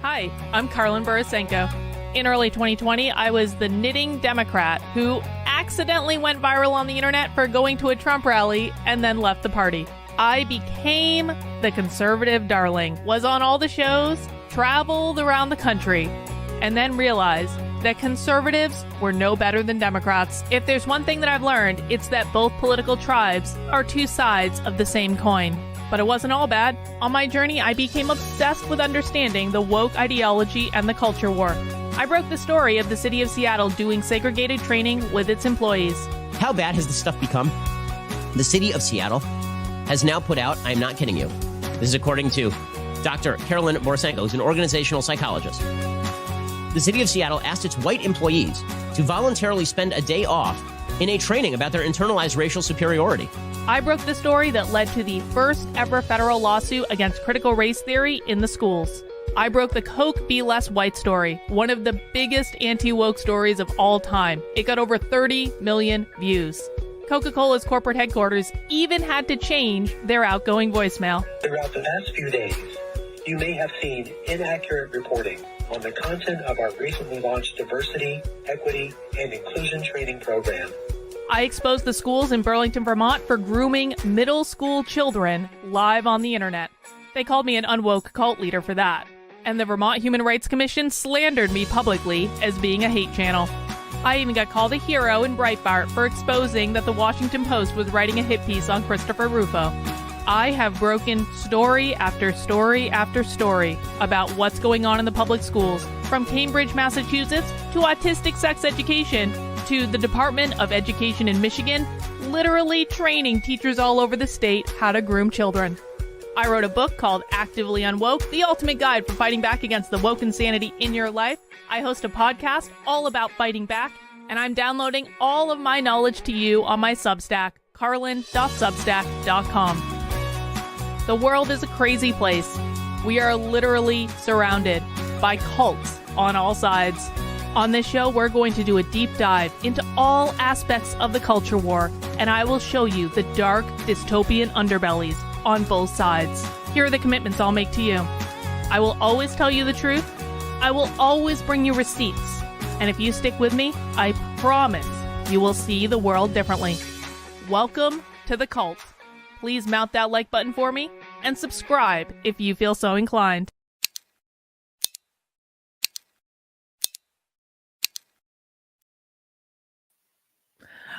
Hi, I'm Karlin Borisenko. In early 2020, I was the knitting Democrat who accidentally went viral on the internet for going to a Trump rally and then left the party. I became the conservative darling, was on all the shows, traveled around the country, and then realized that conservatives were no better than Democrats. If there's one thing that I've learned, it's that both political tribes are two sides of the same coin. But it wasn't all bad. On my journey, I became obsessed with understanding the woke ideology and the culture war. I broke the story of the city of Seattle doing segregated training with its employees. How bad has this stuff become? The city of Seattle has now put out, I'm not kidding you, this is according to Dr. Karlin Borisenko, who's an organizational psychologist. The city of Seattle asked its white employees to voluntarily spend a day off in a training about their internalized racial superiority. I broke the story that led to the first ever federal lawsuit against critical race theory in the schools. I broke the Coke Be Less White story, one of the biggest anti-woke stories of all time. It got over 30 million views. Coca-Cola's corporate headquarters even had to change their outgoing voicemail. Throughout the past few days, you may have seen inaccurate reporting on the content of our recently launched diversity, equity, and inclusion training program. I exposed the schools in Burlington, Vermont for grooming middle school children live on the internet. They called me an unwoke cult leader for that. And the Vermont Human Rights Commission slandered me publicly as being a hate channel. I even got called a hero in Breitbart for exposing that the Washington Post was writing a hit piece on Christopher Rufo. I have broken story after story after story about what's going on in the public schools, from Cambridge, Massachusetts, to autistic sex education, to the Department of Education in Michigan, literally training teachers all over the state how to groom children. I wrote a book called Actively Unwoke, the ultimate guide for fighting back against the woke insanity in your life. I host a podcast all about fighting back, and I'm downloading all of my knowledge to you on my Substack, karlin.substack.com. The world is a crazy place. We are literally surrounded by cults on all sides. On this show, we're going to do a deep dive into all aspects of the culture war, and I will show you the dark, dystopian underbellies on both sides. Here are the commitments I'll make to you. I will always tell you the truth. I will always bring you receipts. And if you stick with me, I promise you will see the world differently. Welcome to the cult. Please mount that like button for me and subscribe if you feel so inclined.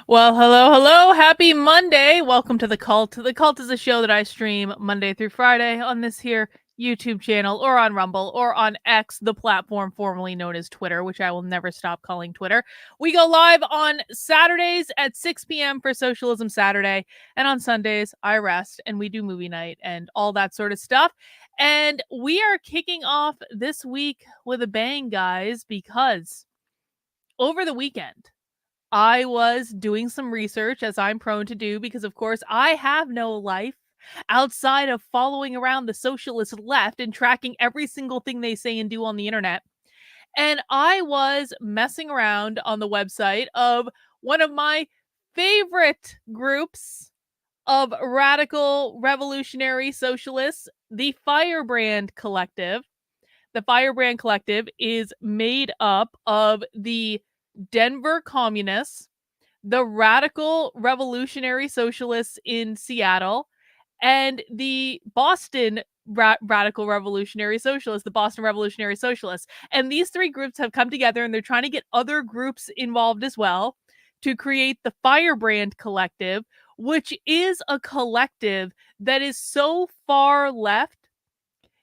Well, hello. Happy Monday. Welcome to The Cult. The Cult is a show that I stream Monday through Friday on this here YouTube channel, or on Rumble, or on X, the platform formerly known as Twitter, which I will never stop calling Twitter. We go live on Saturdays at 6 p.m. for Socialism Saturday, and on Sundays I rest and we do movie night and all that sort of stuff. And we are kicking off this week with a bang, guys, because over the weekend I was doing some research, as I'm prone to do, because of course I have no life outside of following around the socialist left and tracking every single thing they say and do on the internet. And I was messing around on the website of one of my favorite groups of radical revolutionary socialists, the Firebrand Collective. The Firebrand Collective is made up of the Denver Communists, the Radical Revolutionary Socialists in Seattle, and the Boston Radical Revolutionary Socialists, the Boston Revolutionary Socialists. And these three groups have come together, and they're trying to get other groups involved as well to create the Firebrand Collective, which is a collective that is so far left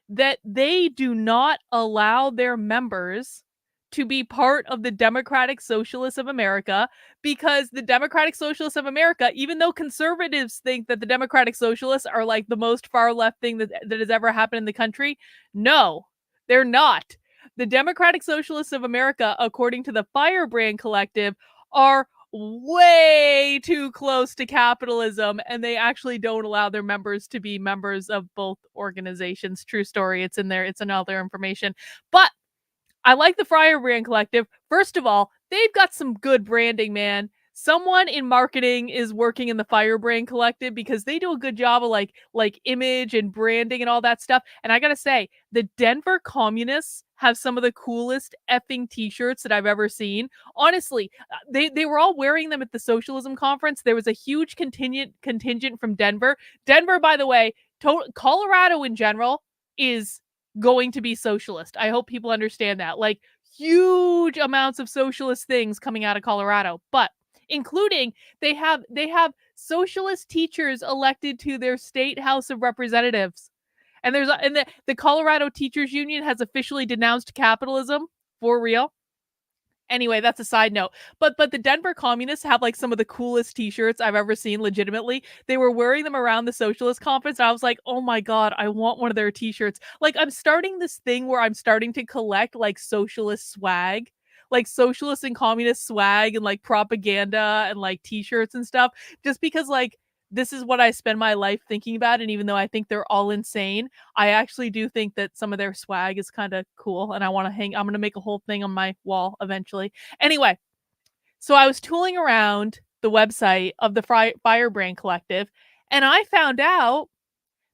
that they do not allow their members to be part of the Democratic Socialists of America, because the Democratic Socialists of America, even though conservatives think that the Democratic Socialists are like the most far left thing that has ever happened in the country, no, they're not. The Democratic Socialists of America, according to the Firebrand Collective, are way too close to capitalism, and they actually don't allow their members to be members of both organizations. True story. It's in there. It's in all their information. But I like the Firebrand Collective. First of all, they've got some good branding, man. Someone in marketing is working in the Firebrand Collective because they do a good job of like image and branding and all that stuff. And I gotta say, the Denver Communists have some of the coolest effing t-shirts that I've ever seen. Honestly, they were all wearing them at the socialism conference. There was a huge contingent from Denver. Denver, by the way, Colorado in general is going to be socialist. I hope people understand that. Like, huge amounts of socialist things coming out of Colorado, but including they have socialist teachers elected to their state House of Representatives. And the Colorado Teachers Union has officially denounced capitalism for real. Anyway, that's a side note. But the Denver communists have like some of the coolest t-shirts I've ever seen, legitimately. They were wearing them around the socialist conference. And I was like, oh my God, I want one of their t-shirts. Like, I'm starting this thing where I'm starting to collect like socialist swag, like socialist and communist swag and like propaganda and like t-shirts and stuff, just because like this is what I spend my life thinking about. And even though I think they're all insane, I actually do think that some of their swag is kind of cool. And I'm going to make a whole thing on my wall eventually. Anyway, so I was tooling around the website of the Firebrand Collective, and I found out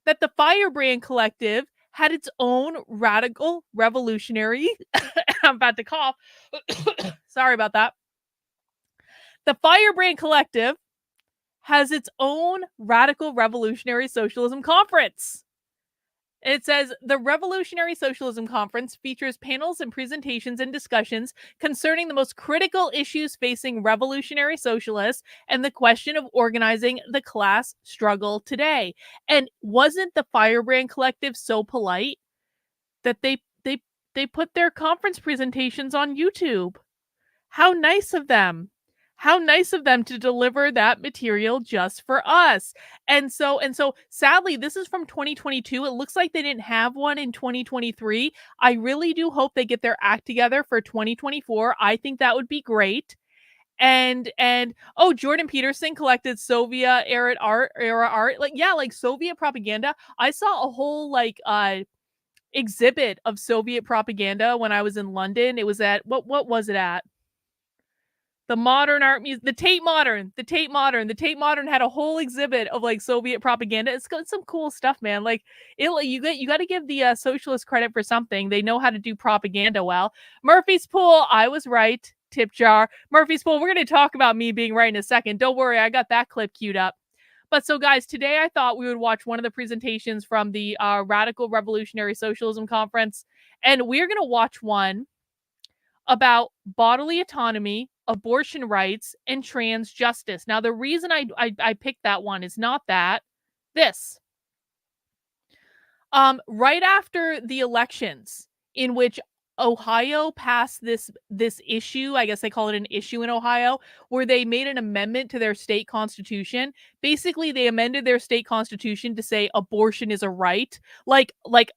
that the Firebrand Collective had its own radical revolutionary. I'm about to cough. Sorry about that. The Firebrand Collective has its own radical revolutionary socialism conference. It says the Revolutionary Socialism Conference features panels and presentations and discussions concerning the most critical issues facing revolutionary socialists and the question of organizing the class struggle today. And wasn't the Firebrand Collective so polite that they put their conference presentations on YouTube? How nice of them. How nice of them to deliver that material just for us. And so sadly, this is from 2022. It looks like they didn't have one in 2023. I really do hope they get their act together for 2024. I think that would be great. And Jordan Peterson collected Soviet era art. Like, yeah, like Soviet propaganda. I saw a whole exhibit of Soviet propaganda when I was in London. It was at what was it at? The Modern Art Museum, the Tate Modern had a whole exhibit of like Soviet propaganda. It's got some cool stuff, man. Like, you got to give the socialists credit for something. They know how to do propaganda well. Murphy's Pool, I was right. Tip jar. Murphy's Pool. We're going to talk about me being right in a second. Don't worry, I got that clip queued up. But so, guys, today I thought we would watch one of the presentations from the Radical Revolutionary Socialism Conference, and we're going to watch one about bodily autonomy, abortion rights, and trans justice. Now, the reason I picked that one is not that. This. Right after the elections, in which Ohio passed this issue, I guess they call it an issue in Ohio, where they made an amendment to their state constitution. Basically, they amended their state constitution to say abortion is a right, like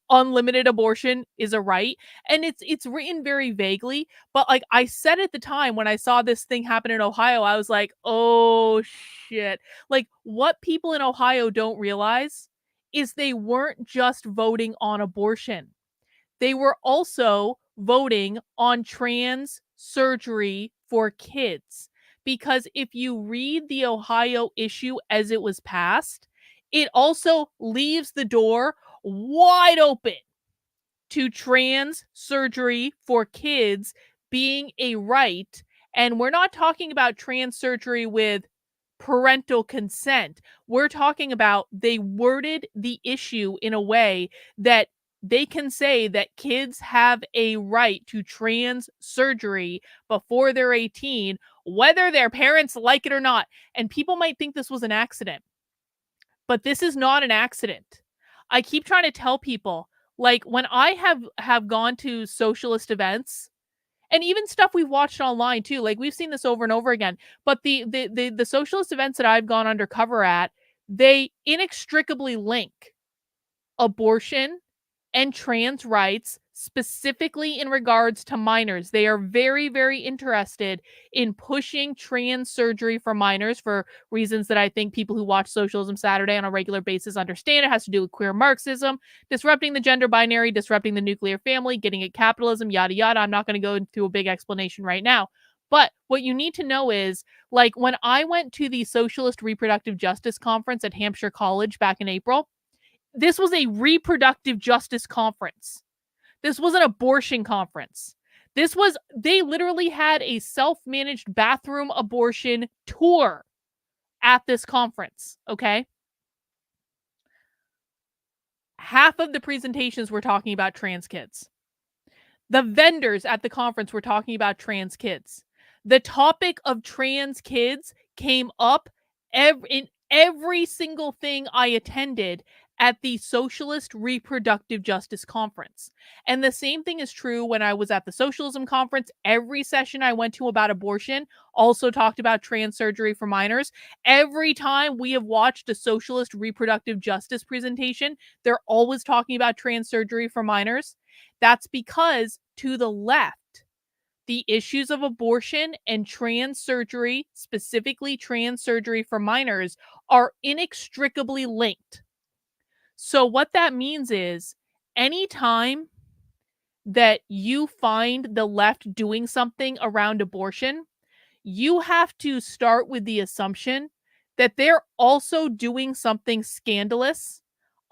unlimited abortion is a right, and it's written very vaguely. But like I said at the time when I saw this thing happen in Ohio, I was like, oh shit! Like, what people in Ohio don't realize is they weren't just voting on abortion. They were also voting on trans surgery for kids. Because if you read the Ohio issue as it was passed, it also leaves the door wide open to trans surgery for kids being a right. And we're not talking about trans surgery with parental consent. We're talking about they worded the issue in a way that they can say that kids have a right to trans surgery before they're 18, whether their parents like it or not. And people might think this was an accident, but this is not an accident. I keep trying to tell people, like, when I have gone to socialist events, and even stuff we've watched online too, like we've seen this over and over again, but the socialist events that I've gone undercover at, they inextricably link abortion and trans rights, specifically in regards to minors. They are very, very interested in pushing trans surgery for minors for reasons that I think people who watch Socialism Saturday on a regular basis understand. It has to do with queer Marxism, disrupting the gender binary, disrupting the nuclear family, getting at capitalism, yada, yada. I'm not going to go into a big explanation right now. But what you need to know is, like, when I went to the Socialist Reproductive Justice Conference at Hampshire College back in April, this was a reproductive justice conference. This was an abortion conference. They literally had a self-managed bathroom abortion tour at this conference, okay? Half of the presentations were talking about trans kids. The vendors at the conference were talking about trans kids. The topic of trans kids came up in every single thing I attended at the Socialist Reproductive Justice Conference. And the same thing is true when I was at the Socialism Conference. Every session I went to about abortion also talked about trans surgery for minors. Every time we have watched a Socialist Reproductive Justice presentation, they're always talking about trans surgery for minors. That's because to the left, the issues of abortion and trans surgery, specifically trans surgery for minors, are inextricably linked. So what that means is anytime that you find the left doing something around abortion, you have to start with the assumption that they're also doing something scandalous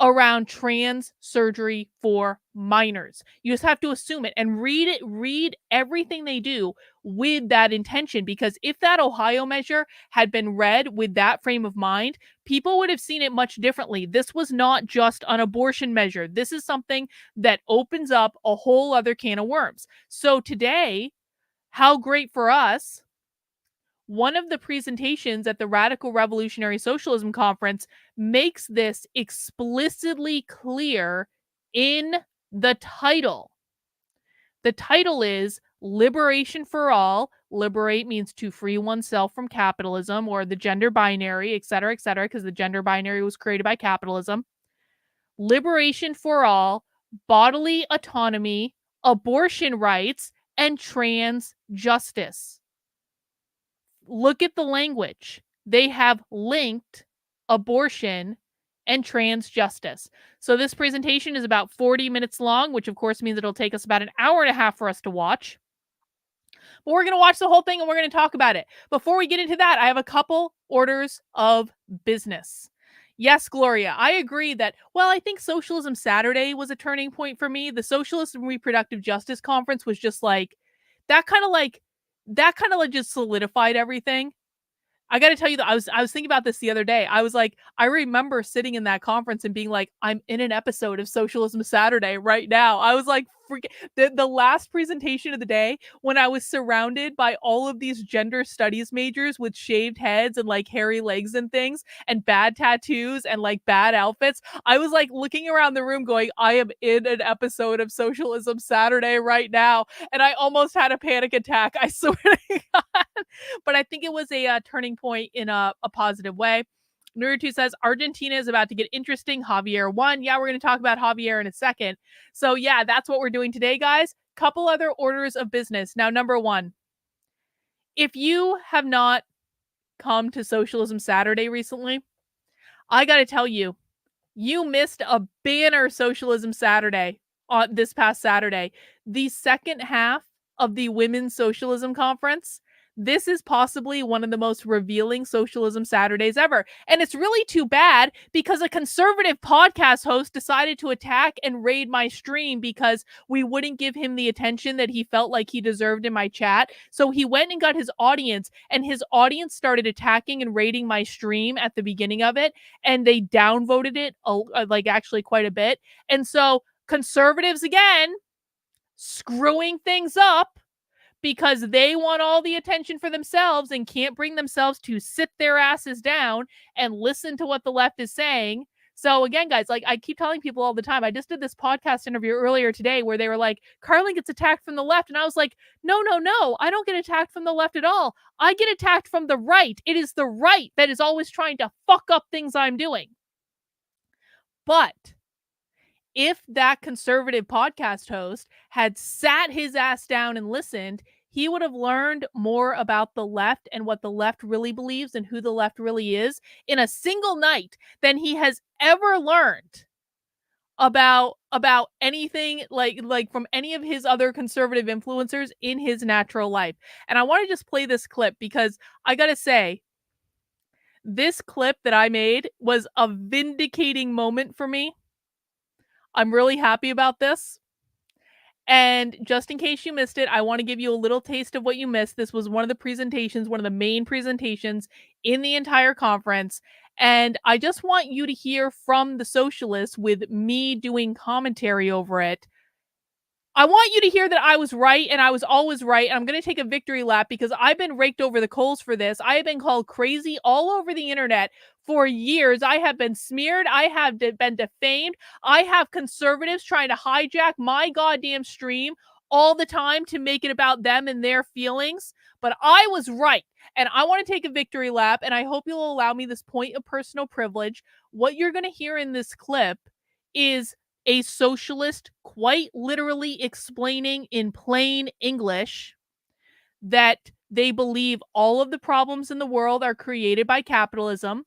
around trans surgery for minors. You just have to assume it and read everything they do with that intention, because if that Ohio measure had been read with that frame of mind, people would have seen it much differently. This was not just an abortion measure. This is something that opens up a whole other can of worms. So today, how great for us, one of the presentations at the Radical Revolutionary Socialism Conference makes this explicitly clear in the title. The title is Liberation for All. Liberate means to free oneself from capitalism or the gender binary, et cetera, because the gender binary was created by capitalism. Liberation for all, bodily autonomy, abortion rights, and trans justice. Look at the language. They have linked abortion and trans justice. So this presentation is about 40 minutes long, which of course means it'll take us about an hour and a half for us to watch. But we're going to watch the whole thing and we're going to talk about it. Before we get into that, I have a couple orders of business. Yes, Gloria, I agree that, well, I think Socialism Saturday was a turning point for me. The Socialist and Reproductive Justice Conference was just like, that kind of just solidified everything. I got to tell you that I was thinking about this the other day. I was like, I remember sitting in that conference and being like, I'm in an episode of Socialism Saturday right now. I was like, the last presentation of the day, when I was surrounded by all of these gender studies majors with shaved heads and like hairy legs and things and bad tattoos and like bad outfits, I was like looking around the room going, I am in an episode of Socialism Saturday right now. And I almost had a panic attack. I swear to God. But I think it was a turning point in a positive way. Nuru2 says, Argentina is about to get interesting. Javier won. Yeah, we're going to talk about Javier in a second. So yeah, that's what we're doing today, guys. Couple other orders of business. Now, number one, if you have not come to Socialism Saturday recently, I got to tell you, you missed a banner Socialism Saturday on this past Saturday. The second half of the Women's Socialism Conference. This is possibly one of the most revealing Socialism Saturdays ever. And it's really too bad because a conservative podcast host decided to attack and raid my stream because we wouldn't give him the attention that he felt like he deserved in my chat. So he went and got his audience, and his audience started attacking and raiding my stream at the beginning of it. And they downvoted it like actually quite a bit. And so conservatives, again, screwing things up, because they want all the attention for themselves and can't bring themselves to sit their asses down and listen to what the left is saying. So again, guys, like I keep telling people all the time, I just did this podcast interview earlier today where they were like, Carlin gets attacked from the left. And I was like, no, I don't get attacked from the left at all. I get attacked from the right. It is the right that is always trying to fuck up things I'm doing. But if that conservative podcast host had sat his ass down and listened, he would have learned more about the left and what the left really believes and who the left really is in a single night than he has ever learned about anything like from any of his other conservative influencers in his natural life. And I want to just play this clip because I got to say, this clip that I made was a vindicating moment for me. I'm really happy about this. And just in case you missed it, I want to give you a little taste of what you missed. This was one of the presentations, one of the main presentations in the entire conference. And I just want you to hear from the socialists with me doing commentary over it. I want you to hear that I was right, and I was always right. And I'm going to take a victory lap because I've been raked over the coals for this. I have been called crazy all over the internet for years. I have been smeared. I have been defamed. I have conservatives trying to hijack my goddamn stream all the time to make it about them and their feelings. But I was right. And I want to take a victory lap, and I hope you'll allow me this point of personal privilege. What you're going to hear in this clip is a socialist quite literally explaining in plain English that they believe all of the problems in the world are created by capitalism,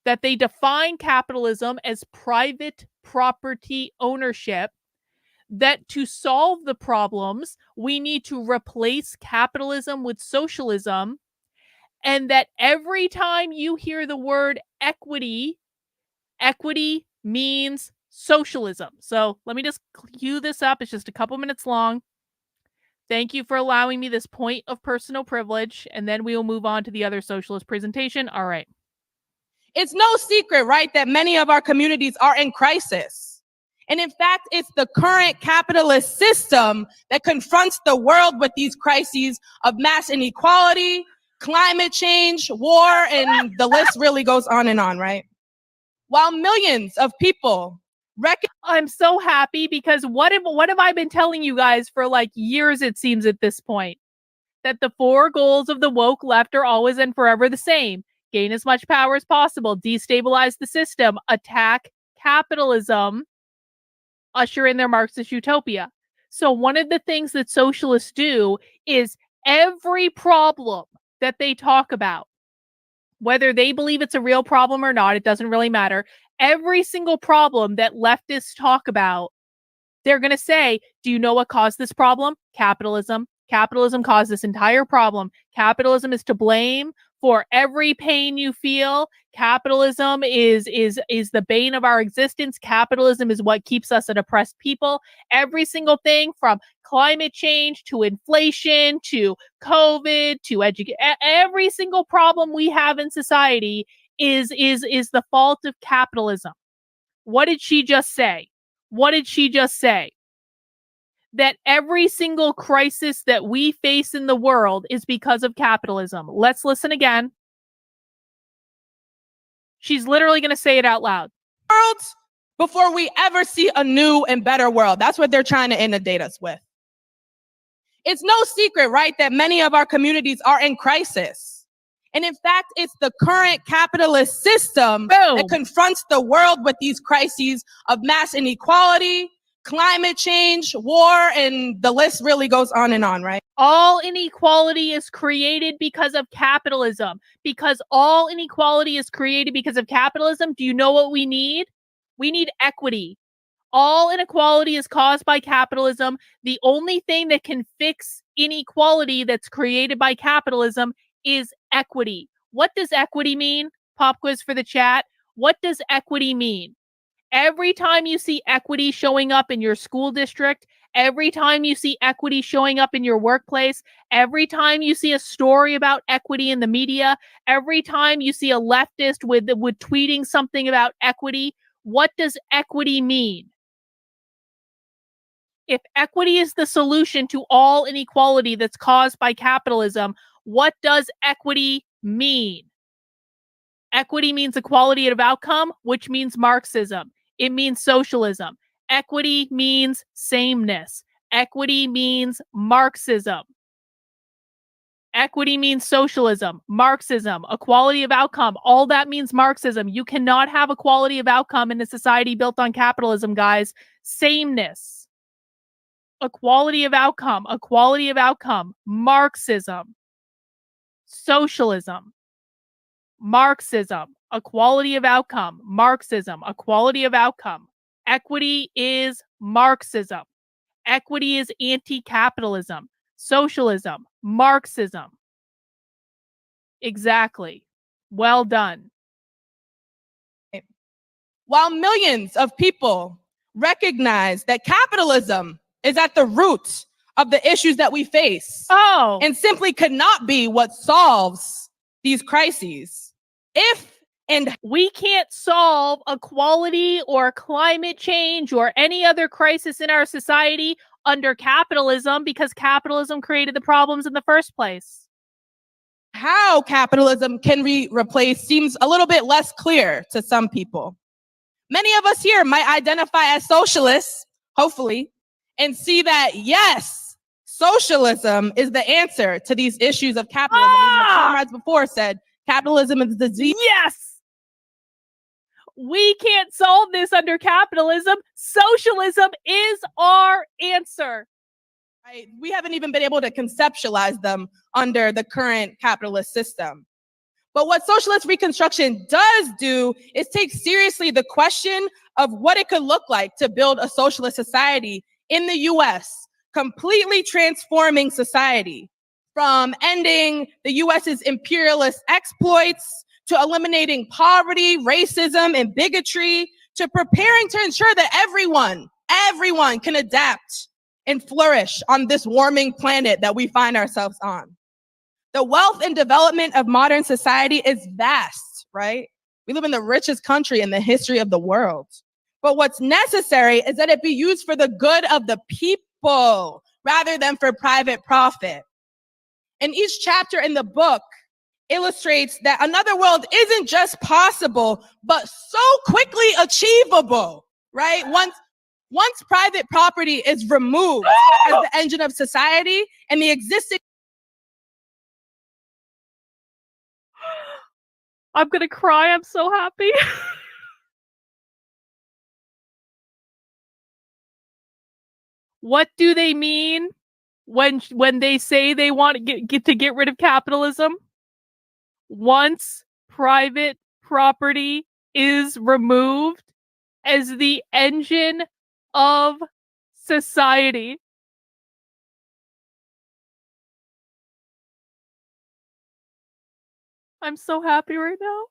that they define capitalism as private property ownership, that to solve the problems, we need to replace capitalism with socialism, and that every time you hear the word equity, equity means socialism. So let me just cue this up. It's just a couple minutes long. Thank you for allowing me this point of personal privilege, and then we will move on to the other socialist presentation. All right. It's no secret, right, that many of our communities are in crisis. And in fact, it's the current capitalist system that confronts the world with these crises of mass inequality, climate change, war, and the list really goes on and on, right? While millions of people I'm so happy because what have I been telling you guys for like years, it seems at this point? That the 4 goals of the woke left are always and forever the same. Gain as much power as possible, destabilize the system, attack capitalism, usher in their Marxist utopia. So one of the things that socialists do is every problem that they talk about, whether they believe it's a real problem or not, it doesn't really matter. Every single problem that leftists talk about, they're going to say, do you know what caused this problem? Capitalism. Capitalism caused this entire problem. Capitalism is to blame for every pain you feel. Capitalism is the bane of our existence. Capitalism is what keeps us an oppressed people. Every single thing from climate change to inflation to COVID to education, every single problem we have in society is the fault of capitalism. What did she just say? What did she just say? That every single crisis that we face in the world is because of capitalism. Let's listen again. She's literally going to say it out loud. World before we ever see a new and better world. That's what they're trying to inundate us with. It's no secret, right, that many of our communities are in crisis. And in fact, it's the current capitalist system that confronts the world with these crises of mass inequality, climate change, war, and the list really goes on and on, right? All inequality is created because of capitalism. Because all inequality is created because of capitalism, do you know what we need? We need equity. All inequality is caused by capitalism. The only thing that can fix inequality that's created by capitalism is equity. What does equity mean? Pop quiz for the chat. What does equity mean? Every time you see equity showing up in your school district, every time you see equity showing up in your workplace, every time you see a story about equity in the media, every time you see a leftist with tweeting something about equity, what does equity mean? If equity is the solution to all inequality that's caused by capitalism, what does equity mean? Equity means equality of outcome, which means Marxism. It means socialism. Equity means sameness. Equity means Marxism. Equity means socialism, Marxism, equality of outcome. All that means Marxism. You cannot have equality of outcome in a society built on capitalism, guys. Sameness. Equality of outcome, Marxism. Socialism. Marxism, equality of outcome, Marxism, equality of outcome. Equity is Marxism. Equity is anti-capitalism. Socialism, Marxism. Exactly. Well done. While millions of people recognize that capitalism is at the root of the issues that we face. Oh, And simply could not be what solves these crises. We can't solve equality or climate change or any other crisis in our society under capitalism because capitalism created the problems in the first place. How capitalism can be replaced seems a little bit less clear to some people. Many of us here might identify as socialists, hopefully, and see that, yes, socialism is the answer to these issues of capitalism. Even the comrades before said capitalism is the disease. Yes! We can't solve this under capitalism. Socialism is our answer. Right? We haven't even been able to conceptualize them under the current capitalist system. But what socialist reconstruction does do is take seriously the question of what it could look like to build a socialist society in the US, completely transforming society from ending the US's imperialist exploits to eliminating poverty, racism, and bigotry, to preparing to ensure that everyone can adapt and flourish on this warming planet that we find ourselves on. The wealth and development of modern society is vast, right? We live in the richest country in the history of the world. But what's necessary is that it be used for the good of the people rather than for private profit. And each chapter in the book illustrates that another world isn't just possible, but so quickly achievable, right? Once private property is removed as the engine of society and the existing... I'm gonna cry. I'm so happy. What do they mean when they say they want to get rid of capitalism? Once private property is removed as the engine of society. I'm so happy right now.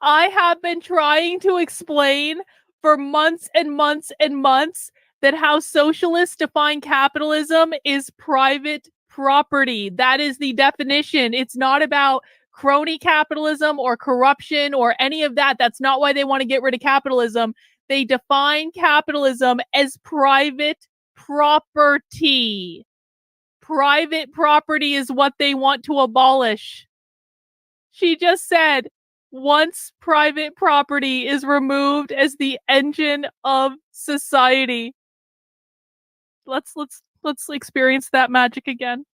I have been trying to explain for months and months and months that how socialists define capitalism is private property. That is the definition. It's not about crony capitalism or corruption or any of that. That's not why they want to get rid of capitalism. They define capitalism as private property. Private property is what they want to abolish. She just said, once private property is removed as the engine of society. Let's experience that magic again.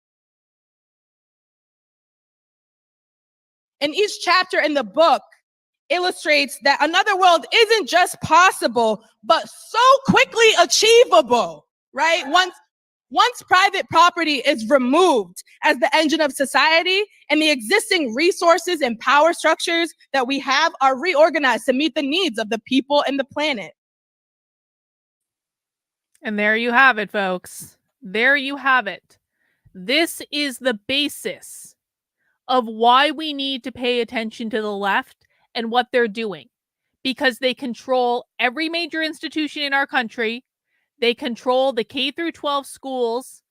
And each chapter in the book illustrates that another world isn't just possible, but so quickly achievable, right? Once private property is removed as the engine of society and the existing resources and power structures that we have are reorganized to meet the needs of the people and the planet. And there you have it, folks. There you have it. This is the basis of why we need to pay attention to the left and what they're doing. Because they control every major institution in our country. They control the K through 12 schools.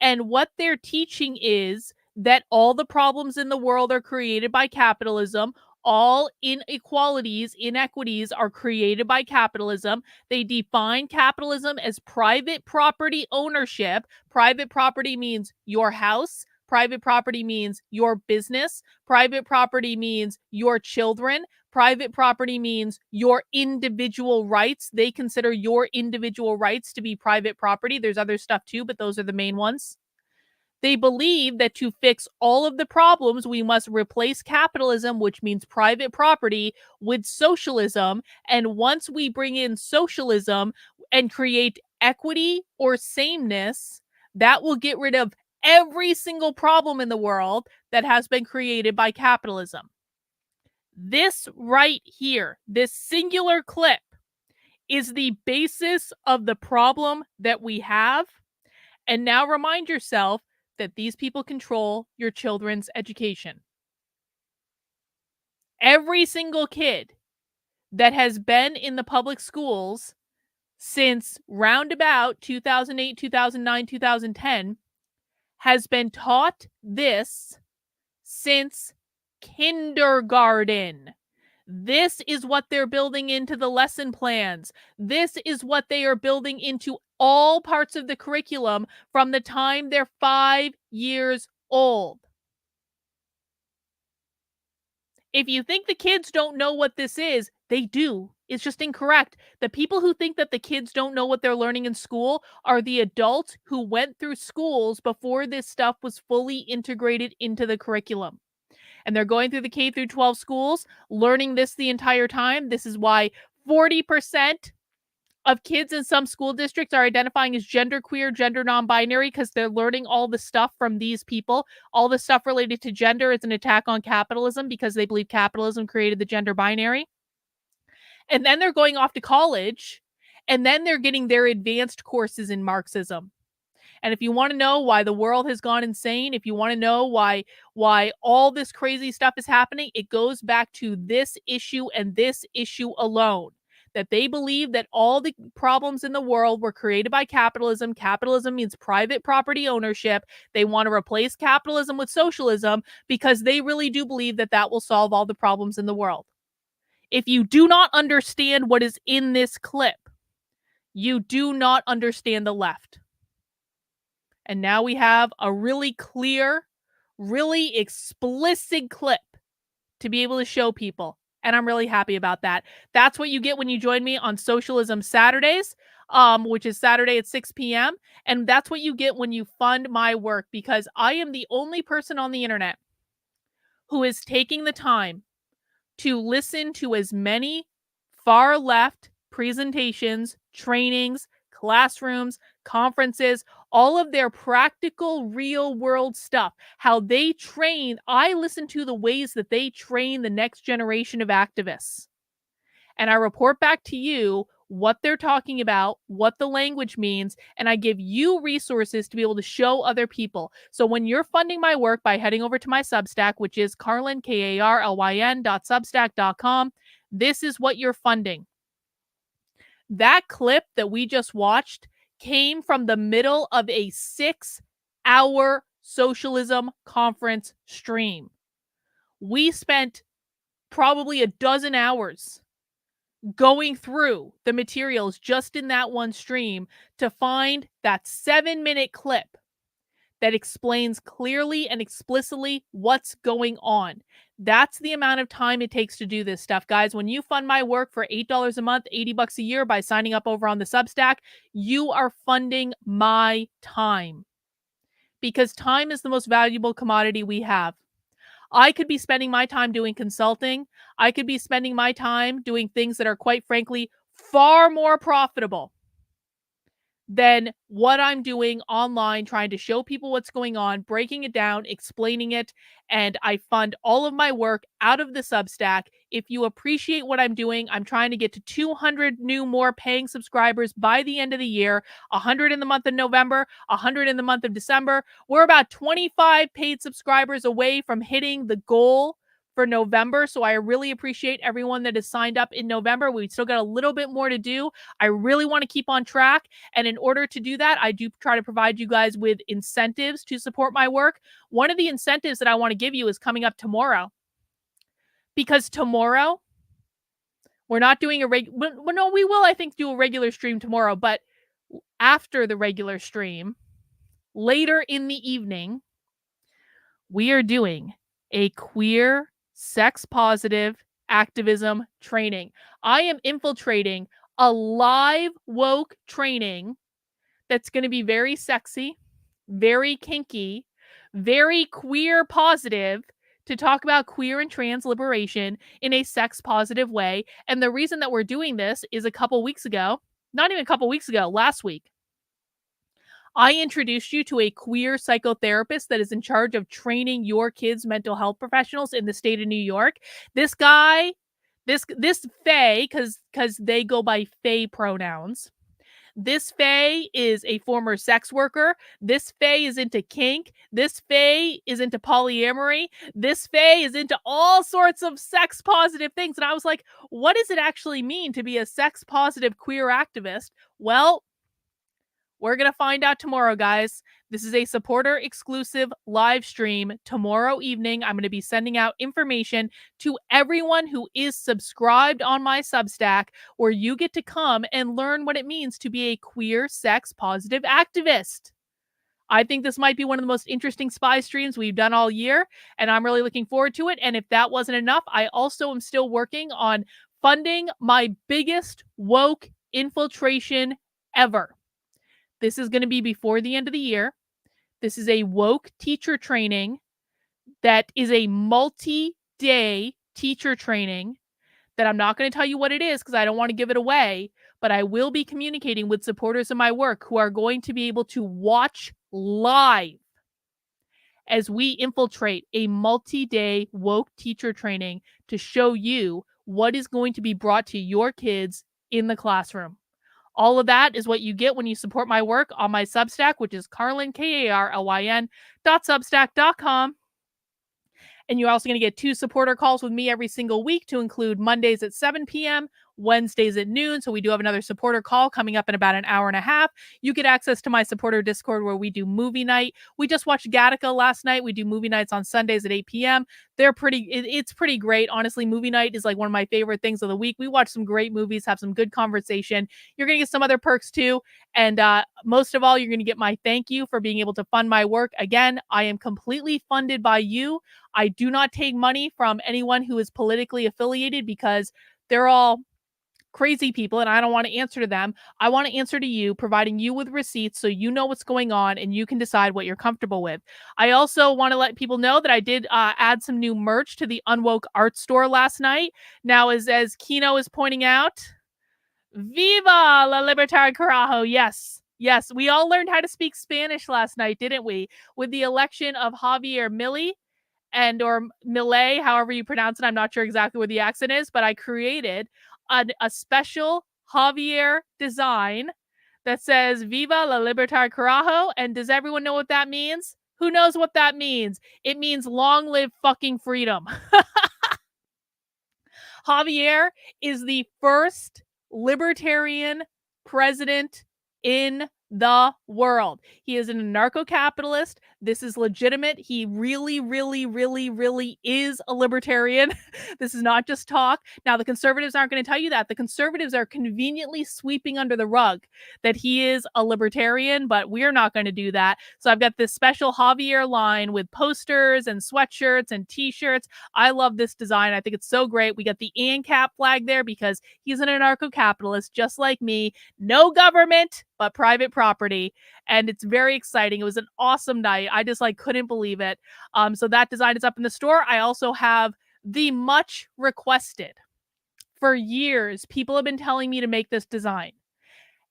And what they're teaching is that all the problems in the world are created by capitalism. All inequalities, inequities are created by capitalism. They define capitalism as private property ownership. Private property means your house. Private property means your business. Private property means your children. Private property means your individual rights. They consider your individual rights to be private property. There's other stuff too, but those are the main ones. They believe that to fix all of the problems, we must replace capitalism, which means private property, with socialism. And once we bring in socialism and create equity or sameness, that will get rid of every single problem in the world that has been created by capitalism. This right here, this singular clip, is the basis of the problem that we have. And now remind yourself that these people control your children's education. Every single kid that has been in the public schools since roundabout 2008, 2009, 2010 has been taught this since kindergarten. This is what they're building into the lesson plans. This is what they are building into all parts of the curriculum from the time they're 5 years old. If you think the kids don't know what this is, they do. It's just incorrect. The people who think that the kids don't know what they're learning in school are the adults who went through schools before this stuff was fully integrated into the curriculum. And they're going through the K through 12 schools, learning this the entire time. This is why 40% of kids in some school districts are identifying as genderqueer, gender non-binary, because they're learning all the stuff from these people. All the stuff related to gender is an attack on capitalism because they believe capitalism created the gender binary. And then they're going off to college, and then they're getting their advanced courses in Marxism. And if you want to know why the world has gone insane, if you want to know why all this crazy stuff is happening, it goes back to this issue and this issue alone. That they believe that all the problems in the world were created by capitalism. Capitalism means private property ownership. They want to replace capitalism with socialism because they really do believe that that will solve all the problems in the world. If you do not understand what is in this clip, you do not understand the left. And now we have a really clear, really explicit clip to be able to show people. And I'm really happy about that. That's what you get when you join me on Socialism Saturdays, which is Saturday at 6 p.m. And that's what you get when you fund my work, because I am the only person on the internet who is taking the time to listen to as many far left presentations, trainings, classrooms, conferences, all of their practical, real world stuff, how they train. I listen to the ways that they train the next generation of activists. And I report back to you what they're talking about, what the language means, and I give you resources to be able to show other people. So when you're funding my work by heading over to my Substack, which is Carlyn, KARLYN.substack.com, this is what you're funding. That clip that we just watched came from the middle of a 6-hour socialism conference stream. We spent probably a dozen hours going through the materials just in that one stream to find that 7-minute clip that explains clearly and explicitly what's going on. That's the amount of time it takes to do this stuff, guys. When you fund my work for $8 a month, $80 a year by signing up over on the Substack, you are funding my time. Because time is the most valuable commodity we have. I could be spending my time doing consulting. I could be spending my time doing things that are, quite frankly, far more profitable than what I'm doing online, trying to show people what's going on, breaking it down, explaining it, and I fund all of my work out of the Substack. If you appreciate what I'm doing, I'm trying to get to 200 new more paying subscribers by the end of the year, 100 in the month of November, 100 in the month of December. We're about 25 paid subscribers away from hitting the goal for November. So I really appreciate everyone that has signed up in November. We still got a little bit more to do. I really want to keep on track. And in order to do that, I do try to provide you guys with incentives to support my work. One of the incentives that I want to give you is coming up tomorrow. Because tomorrow, we're not doing we will, I think, do a regular stream tomorrow. But after the regular stream, later in the evening, we are doing a queer sex positive activism training. I am infiltrating a live woke training that's going to be very sexy, very kinky, very queer positive, to talk about queer and trans liberation in a sex positive way. And the reason that we're doing this is last week, I introduced you to a queer psychotherapist that is in charge of training your kids' mental health professionals in the state of New York. This guy, this Faye, because they go by Faye pronouns. This Faye is a former sex worker. This Faye is into kink. This Faye is into polyamory. This Faye is into all sorts of sex positive things. And I was like, what does it actually mean to be a sex positive queer activist? Well, we're going to find out tomorrow, guys. This is a supporter exclusive live stream tomorrow evening. I'm going to be sending out information to everyone who is subscribed on my Substack, where you get to come and learn what it means to be a queer sex positive activist. I think this might be one of the most interesting spy streams we've done all year, and I'm really looking forward to it. And if that wasn't enough, I also am still working on funding my biggest woke infiltration ever. This is going to be before the end of the year. This is a woke teacher training that is a multi-day teacher training that I'm not going to tell you what it is because I don't want to give it away, but I will be communicating with supporters of my work who are going to be able to watch live as we infiltrate a multi-day woke teacher training to show you what is going to be brought to your kids in the classroom. All of that is what you get when you support my work on my Substack, which is Karlyn, KARLYN.substack.com. And you're also going to get 2 supporter calls with me every single week, to include Mondays at 7 p.m., Wednesdays at noon. So we do have another supporter call coming up in about an hour and a half. You get access to my supporter Discord, where we do movie night. We just watched Gattaca last night. We do movie nights on Sundays at 8 p.m. It's pretty great. Honestly, movie night is like one of my favorite things of the week. We watch some great movies, have some good conversation. You're going to get some other perks too. And most of all, you're going to get my thank you for being able to fund my work. Again, I am completely funded by you. I do not take money from anyone who is politically affiliated, because they're all crazy people and I don't want to answer to them. I want to answer to you, providing you with receipts so you know what's going on and you can decide what you're comfortable with. I also want to let people know that I did add some new merch to the Unwoke art store last night. Now, as Kino is pointing out, Viva la Libertad Carajo. Yes, we all learned how to speak Spanish last night, didn't we? With the election of Javier Milei, or Millet, however you pronounce it. I'm not sure exactly where the accent is, but I created a special Javier design that says Viva la Libertad Carajo. And does everyone know what that means? Who knows what that means? It means long live fucking freedom. Javier is the first libertarian president in the world. He is an anarcho-capitalist. This is legitimate. He really, really, really, really is a libertarian. This is not just talk. Now, the conservatives aren't going to tell you that. The conservatives are conveniently sweeping under the rug that he is a libertarian, but we're not going to do that. So I've got this special Javier line with posters and sweatshirts and t-shirts. I love this design. I think it's so great. We got the ANCAP flag there because he's an anarcho-capitalist just like me. No government, but private property. And it's very exciting. It was an awesome night. I just couldn't believe it. So that design is up in the store. I also have the much requested, for years, people have been telling me to make this design.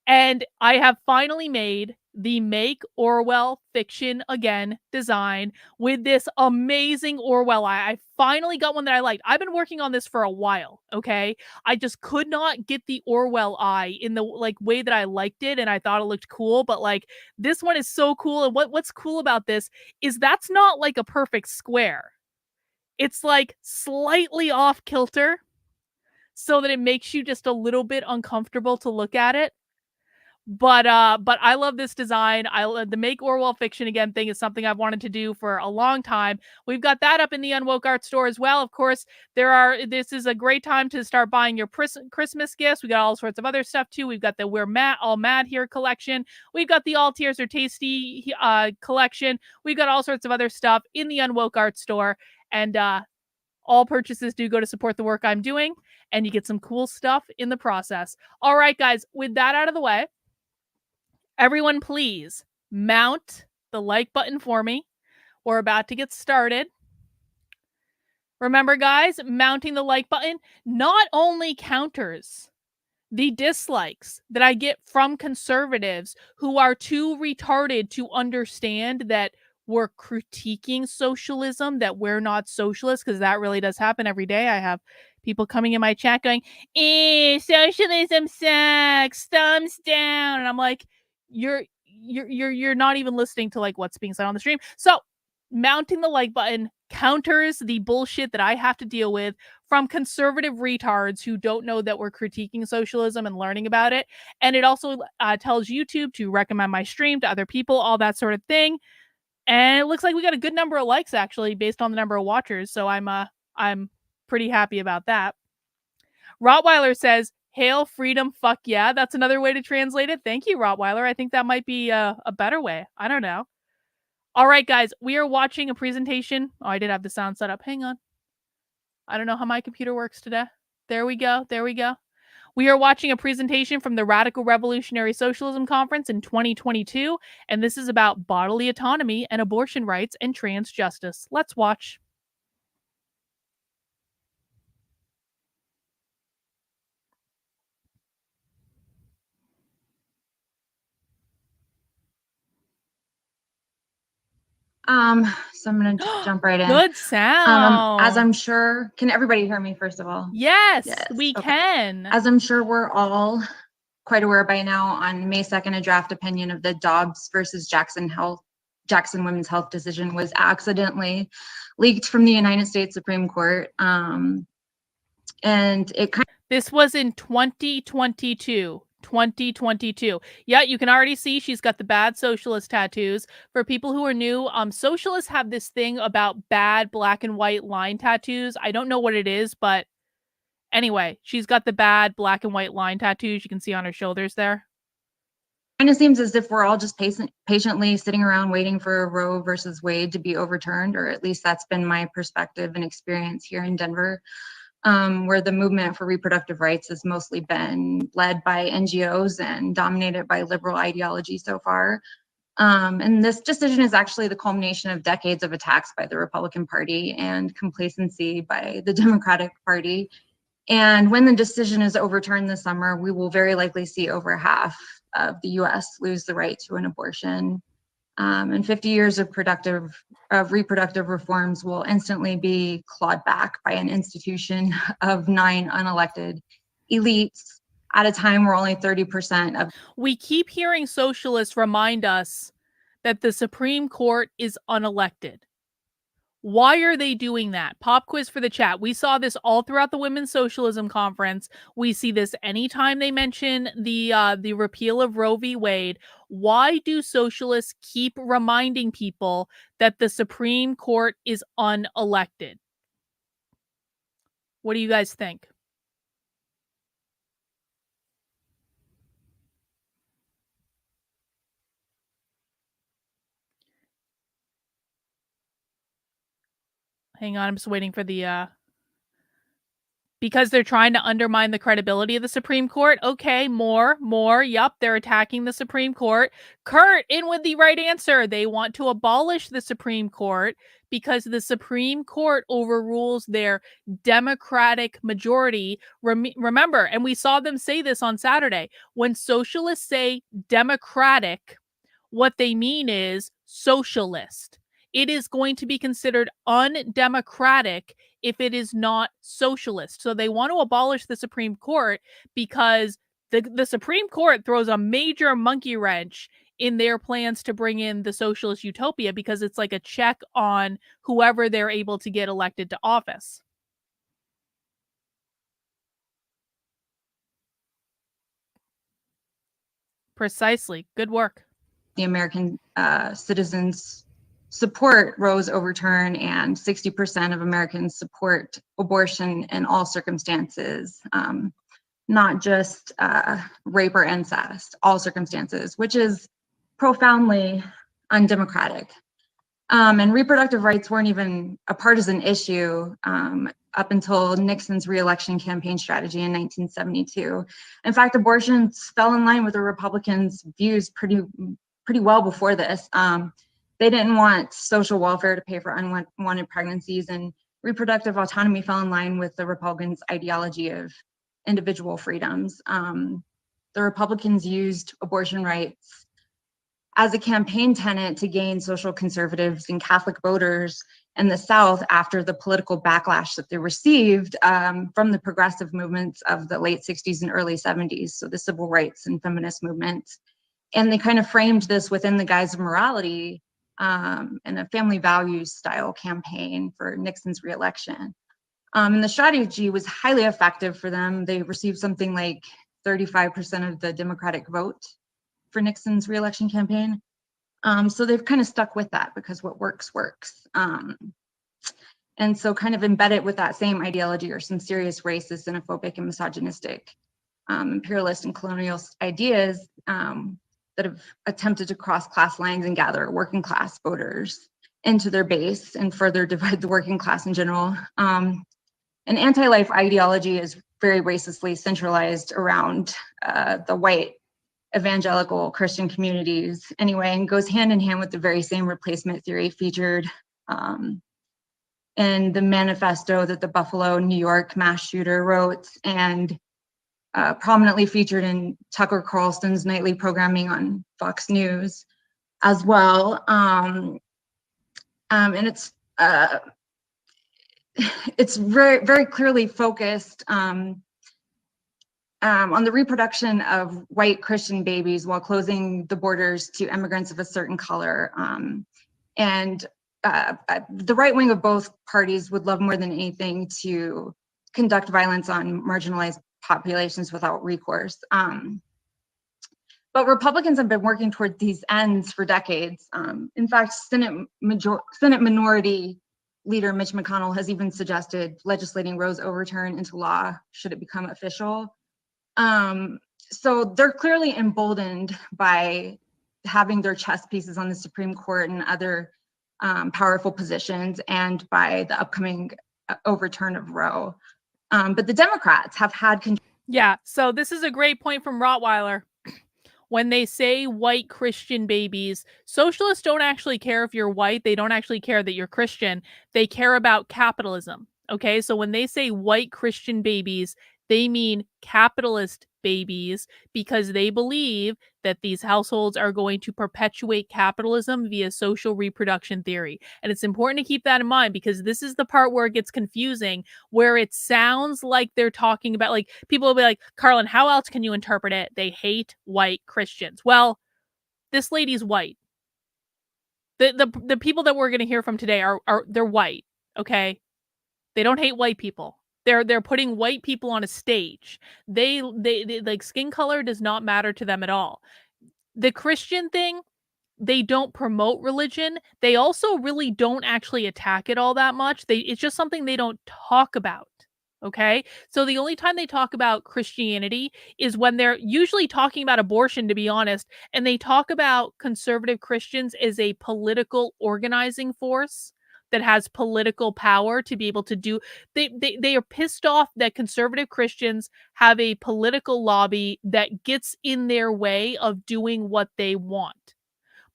And I have finally made the Make Orwell Fiction Again design with this amazing Orwell eye. I finally got one that I liked. I've been working on this for a while, okay? I just could not get the Orwell eye in the way that I liked it, and I thought it looked cool, but this one is so cool. And what's cool about this is that's not a perfect square. It's slightly off kilter so that it makes you just a little bit uncomfortable to look at it. But I love this design. The Make Orwell Fiction Again thing is something I've wanted to do for a long time. We've got that up in the Unwoke art store as well. Of course, this is a great time to start buying your Christmas gifts. We got all sorts of other stuff too. We've got the We're All Mad Here collection. We've got the All Tears Are Tasty collection. We've got all sorts of other stuff in the Unwoke art store. And all purchases do go to support the work I'm doing, and you get some cool stuff in the process. All right, guys, with that out of the way, everyone, please mount the like button for me. We're about to get started. Remember, guys, mounting the like button not only counters the dislikes that I get from conservatives who are too retarded to understand that we're critiquing socialism, that we're not socialists, because that really does happen every day. I have People coming in my chat going, socialism sucks, thumbs down. And I'm like, you're not even listening to like what's being said on the stream. So mounting the like button counters the bullshit that I have to deal with from conservative retards who don't know that we're critiquing socialism and learning about it. And it also tells YouTube to recommend my stream to other people, all that sort of thing. And it looks like we got a good number of likes actually based on the number of watchers. So I'm pretty happy about that. Rottweiler says, "Hail freedom, fuck yeah." That's another way to translate it. Thank you, Rottweiler. I think that might be a better way. I don't know. All right, guys, we are watching a presentation. Oh, I did have the sound set up. Hang on. I don't know how my computer works today. There we go. There we go. We are watching a presentation from the Radical Revolutionary Socialism Conference in 2022, and this is about bodily autonomy and abortion rights and trans justice. Let's watch. So I'm going to jump right in. Good sound. As I'm sure, can everybody hear me first of all? Yes, we okay. can. As I'm sure we're all quite aware by now, on May 2nd, a draft opinion of the Dobbs versus Jackson Women's Health decision was accidentally leaked from the United States Supreme Court. And it kind of— This was in 2022. 2022. Yeah, you can already see she's got the bad socialist tattoos. For people who are new, socialists have this thing about bad black and white line tattoos. I don't know what it is, but anyway, she's got the bad black and white line tattoos you can see on her shoulders there. kind of seems as if we're all just patiently sitting around waiting for Roe versus Wade to be overturned, or at least that's been my perspective and experience here in Denver. Where the movement for reproductive rights has mostly been led by NGOs and dominated by liberal ideology so far. And this decision is actually the culmination of decades of attacks by the Republican Party and complacency by the Democratic Party. And when the decision is overturned this summer, we will very likely see over half of the US lose the right to an abortion. And 50 years of reproductive reforms will instantly be clawed back by an institution of 9 unelected elites at a time where only 30% of— We keep hearing socialists remind us that the Supreme Court is unelected. Why are they doing that? Pop quiz for the chat. We saw this all throughout the Women's Socialism Conference. We see this anytime they mention the repeal of Roe v. Wade. Why do socialists keep reminding people that the Supreme Court is unelected? What do you guys think? Hang on, I'm just waiting for the because they're trying to undermine the credibility of the Supreme Court. Okay, more. Yup, they're attacking the Supreme Court. Kurt, in with the right answer. They want to abolish the Supreme Court because the Supreme Court overrules their Democratic majority. Remember, and we saw them say this on Saturday, when socialists say Democratic, what they mean is socialist. It is going to be considered undemocratic if it is not socialist. So they want to abolish the Supreme Court because the Supreme Court throws a major monkey wrench in their plans to bring in the socialist utopia because it's like a check on whoever they're able to get elected to office. Precisely. Good work. The American citizens support Roe's overturn, and 60% of Americans support abortion in all circumstances, not just rape or incest, all circumstances, which is profoundly undemocratic. And reproductive rights weren't even a partisan issue up until Nixon's re-election campaign strategy in 1972. In fact, abortions fell in line with the Republicans' views pretty well before this. They didn't want social welfare to pay for unwanted pregnancies, and reproductive autonomy fell in line with the Republicans' ideology of individual freedoms. The Republicans used abortion rights as a campaign tenet to gain social conservatives and Catholic voters in the South after the political backlash that they received from the progressive movements of the late 60s and early 70s, so the civil rights and feminist movements. And they kind of framed this within the guise of morality and a family values style campaign for Nixon's reelection. And the strategy was highly effective for them. They received something like 35% of the Democratic vote for Nixon's reelection campaign. So they've kind of stuck with that because what works, works. And so kind of embedded with that same ideology are some serious racist, xenophobic, and misogynistic imperialist and colonial ideas that have attempted to cross class lines and gather working class voters into their base and further divide the working class in general. An anti-life ideology is very racistly centralized around the white evangelical Christian communities anyway, and goes hand in hand with the very same replacement theory featured in the manifesto that the Buffalo, New York mass shooter wrote and prominently featured in Tucker Carlson's nightly programming on Fox News as well. And it's very, very clearly focused on the reproduction of white Christian babies while closing the borders to immigrants of a certain color. And the right wing of both parties would love more than anything to conduct violence on marginalized populations without recourse. But Republicans have been working toward these ends for decades. In fact, Senate Minority Leader Mitch McConnell has even suggested legislating Roe's overturn into law should it become official. So they're clearly emboldened by having their chess pieces on the Supreme Court and other powerful positions and by the upcoming overturn of Roe. But the Democrats have had control. Yeah, so this is a great point from Rottweiler. When they say white Christian babies, socialists don't actually care if you're white. They don't actually care that you're Christian. They care about capitalism. Okay, so when they say white Christian babies, they mean capitalist babies because they believe that these households are going to perpetuate capitalism via social reproduction theory. And it's important to keep that in mind because this is the part where it gets confusing, where it sounds like they're talking about, like, people will be like, Carlin, how else can you interpret it? They hate white Christians. Well, this lady's white. The people that we're going to hear from today are they're white, okay? They don't hate white people. They're putting white people on a stage. They like, skin color does not matter to them at all. The Christian thing, they don't promote religion. They also really don't actually attack it all that much. It's just something they don't talk about. Okay? So the only time they talk about Christianity is when they're usually talking about abortion, to be honest, and they talk about conservative Christians as a political organizing force that has political power to be able to do. They are pissed off that conservative Christians have a political lobby that gets in their way of doing what they want.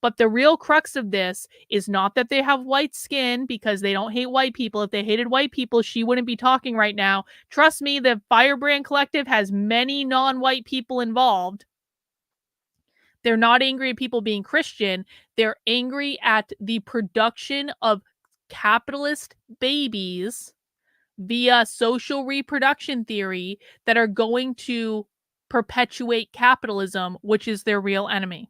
But the real crux of this is not that they have white skin because they don't hate white people. If they hated white people, she wouldn't be talking right now. Trust me, the Firebrand Collective has many non-white people involved. They're not angry at people being Christian. They're angry at the production of capitalist babies via social reproduction theory that are going to perpetuate capitalism, which is their real enemy.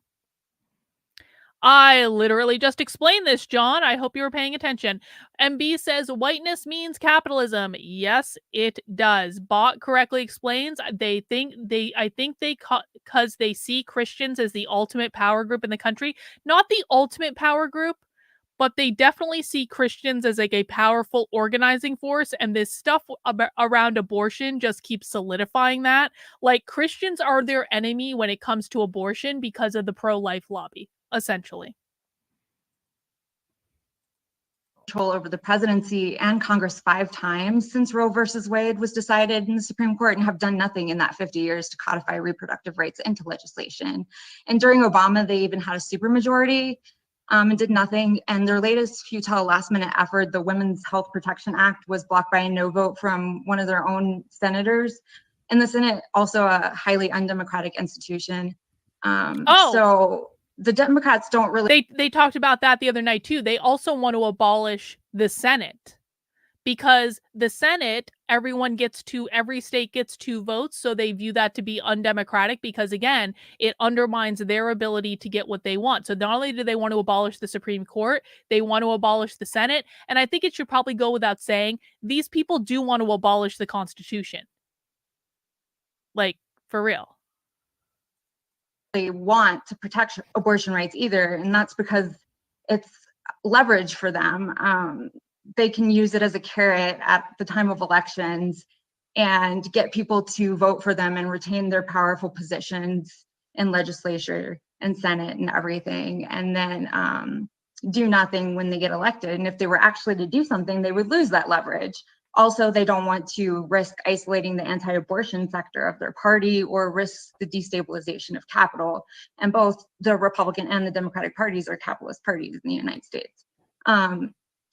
I literally just explained this, John. I hope you were paying attention. MB says whiteness means capitalism. Yes, it does. Bot correctly explains I think because they see Christians as the ultimate power group in the country. Not the ultimate power group, but they definitely see Christians as like a powerful organizing force, and this stuff around abortion just keeps solidifying that. Like, Christians are their enemy when it comes to abortion because of the pro-life lobby, essentially. Control over the presidency and Congress 5 times since Roe versus Wade was decided in the Supreme Court and have done nothing in that 50 years to codify reproductive rights into legislation. And during Obama, they even had a supermajority and did nothing. And their latest futile last-minute effort, the Women's Health Protection Act, was blocked by a no vote from one of their own senators. And the Senate, also a highly undemocratic institution. So the Democrats don't really. They talked about that the other night too. They also want to abolish the Senate, because the Senate, every state gets 2 votes. So they view that to be undemocratic because, again, it undermines their ability to get what they want. So not only do they want to abolish the Supreme Court, they want to abolish the Senate. And I think it should probably go without saying, these people do want to abolish the Constitution. Like, for real. They want to protect abortion rights either. And that's because it's leverage for them. They can use it as a carrot at the time of elections and get people to vote for them and retain their powerful positions in legislature and Senate and everything, and then do nothing when they get elected. And if they were actually to do something, they would lose that leverage. Also, they don't want to risk isolating the anti-abortion sector of their party or risk the destabilization of capital. And both the Republican and the Democratic parties are capitalist parties in the United States.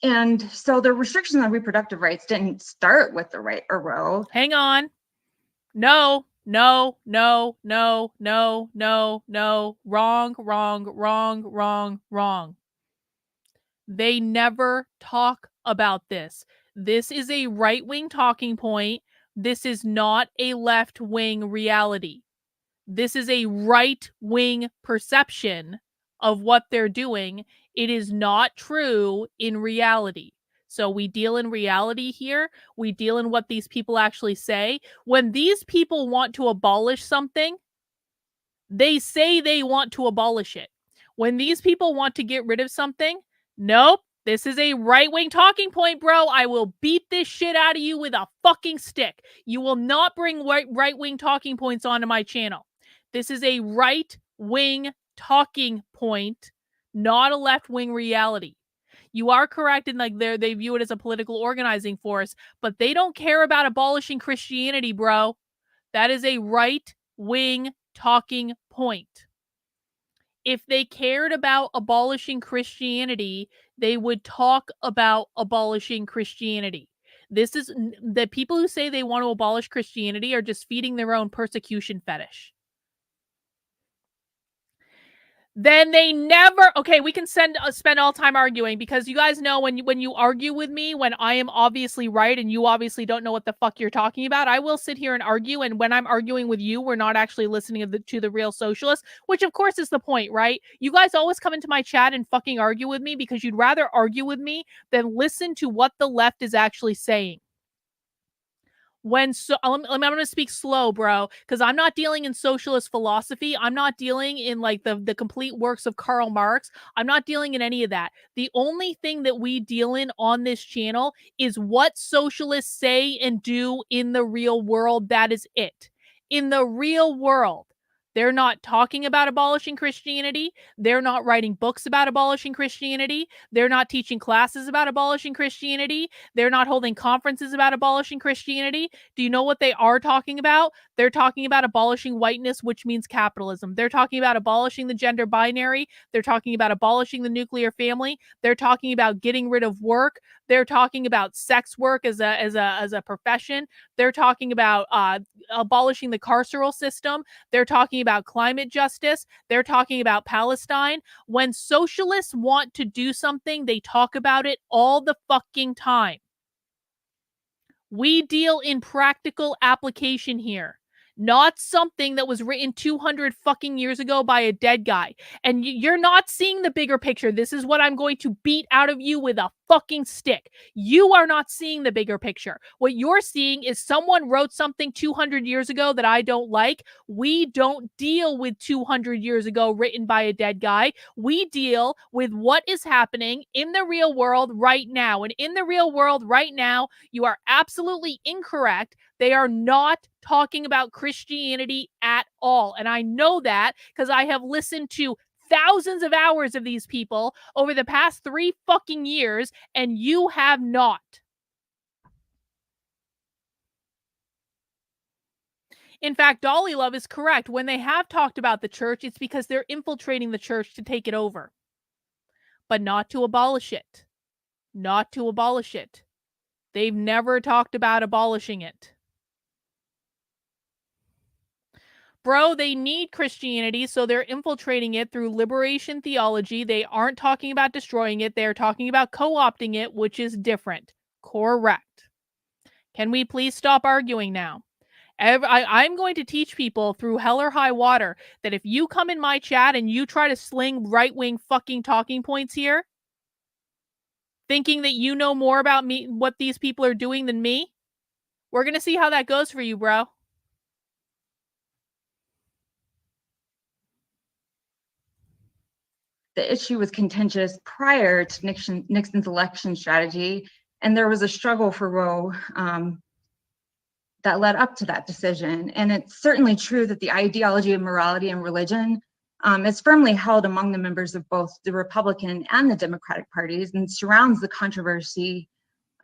And so the restrictions on reproductive rights didn't start with the right or Roe. Hang on. No. Wrong. They never talk about this. This is a right-wing talking point. This is not a left-wing reality. This is a right-wing perception of what they're doing. It is not true in reality. So we deal in reality here. We deal in what these people actually say. When these people want to abolish something, they say they want to abolish it. When these people want to get rid of something, nope, this is a right-wing talking point, bro. I will beat this shit out of you with a fucking stick. You will not bring right-wing talking points onto my channel. This is a right-wing talking point, not a left-wing reality. You are correct in like they view it as a political organizing force, but they don't care about abolishing Christianity, bro. That is a right-wing talking point. If they cared about abolishing Christianity, they would talk about abolishing Christianity. This is the people who say they want to abolish Christianity are just feeding their own persecution fetish. Then they never, okay, we can spend all time arguing, because you guys know when you argue with me, when I am obviously right and you obviously don't know what the fuck you're talking about, I will sit here and argue. And when I'm arguing with you, we're not actually listening to the real socialists, which of course is the point, right? You guys always come into my chat and fucking argue with me because you'd rather argue with me than listen to what the left is actually saying. I'm going to speak slow, bro, because I'm not dealing in socialist philosophy. I'm not dealing in like the complete works of Karl Marx. I'm not dealing in any of that. The only thing that we deal in on this channel is what socialists say and do in the real world. That is it. In the real world, they're not talking about abolishing Christianity. They're not writing books about abolishing Christianity. They're not teaching classes about abolishing Christianity. They're not holding conferences about abolishing Christianity. Do you know what they are talking about? They're talking about abolishing whiteness, which means capitalism. They're talking about abolishing the gender binary. They're talking about abolishing the nuclear family. They're talking about getting rid of work. They're talking about sex work as a profession. They're talking about abolishing the carceral system. They're talking about climate justice. They're talking about Palestine. When socialists want to do something, they talk about it all the fucking time. We deal in practical application here, not something that was written 200 fucking years ago by a dead guy. And you're not seeing the bigger picture. This is what I'm going to beat out of you with a fucking stick. You are not seeing the bigger picture. What you're seeing is someone wrote something 200 years ago that I don't like. We don't deal with 200 years ago written by a dead guy. We deal with what is happening in the real world right now. And in the real world right now, you are absolutely incorrect. They are not talking about Christianity at all. And I know that because I have listened to thousands of hours of these people over the past 3 fucking years, and you have not. In fact, Dolly Love is correct. When they have talked about the church, it's because they're infiltrating the church to take it over. But not to abolish it. Not to abolish it. They've never talked about abolishing it. Bro, they need Christianity, so they're infiltrating it through liberation theology. They aren't talking about destroying it. They're talking about co-opting it, which is different. Correct. Can we please stop arguing now? I'm going to teach people through hell or high water that if you come in my chat and you try to sling right-wing fucking talking points here, thinking that you know more about me, what these people are doing than me, we're going to see how that goes for you, bro. The issue was contentious prior to Nixon's election strategy, and there was a struggle for Roe that led up to that decision. And it's certainly true that the ideology of morality and religion is firmly held among the members of both the Republican and the Democratic parties and surrounds the controversy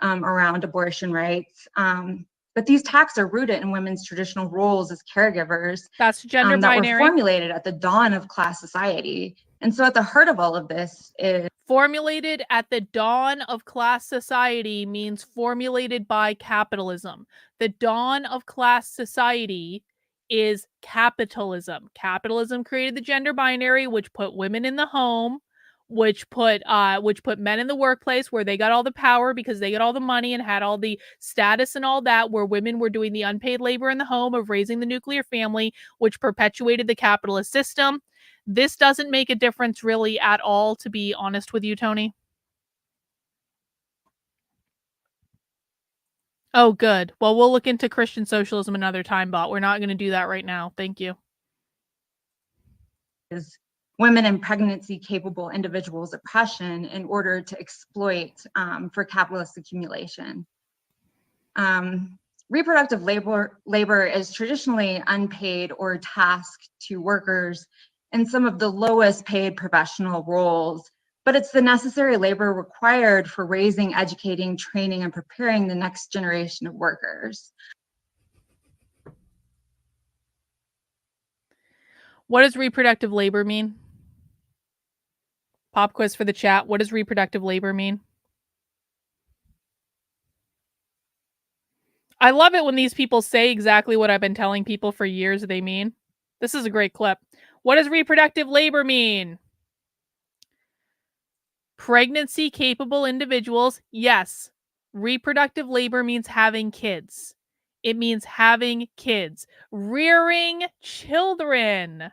around abortion rights. But these attacks are rooted in women's traditional roles as caregivers. That's gender binary. That were formulated at the dawn of class society. And so at the heart of all of this is... Formulated at the dawn of class society means formulated by capitalism. The dawn of class society is capitalism. Capitalism created the gender binary, which put women in the home, which put men in the workplace where they got all the power because they got all the money and had all the status and all that, where women were doing the unpaid labor in the home of raising the nuclear family, which perpetuated the capitalist system. This doesn't make a difference really at all, to be honest with you, Tony. Oh, good. Well, we'll look into Christian socialism another time, but we're not going to do that right now. Thank you. Is women and pregnancy-capable individuals' oppression in order to exploit for capitalist accumulation. Reproductive labor is traditionally unpaid or tasked to workers in some of the lowest paid professional roles, but it's the necessary labor required for raising, educating, training, and preparing the next generation of workers. What does reproductive labor mean? Pop quiz for the chat. What does reproductive labor mean? I love it when these people say exactly what I've been telling people for years they mean. This is a great clip. What does reproductive labor mean? Pregnancy-capable individuals. Yes. Reproductive labor means having kids. It means having kids. Rearing children.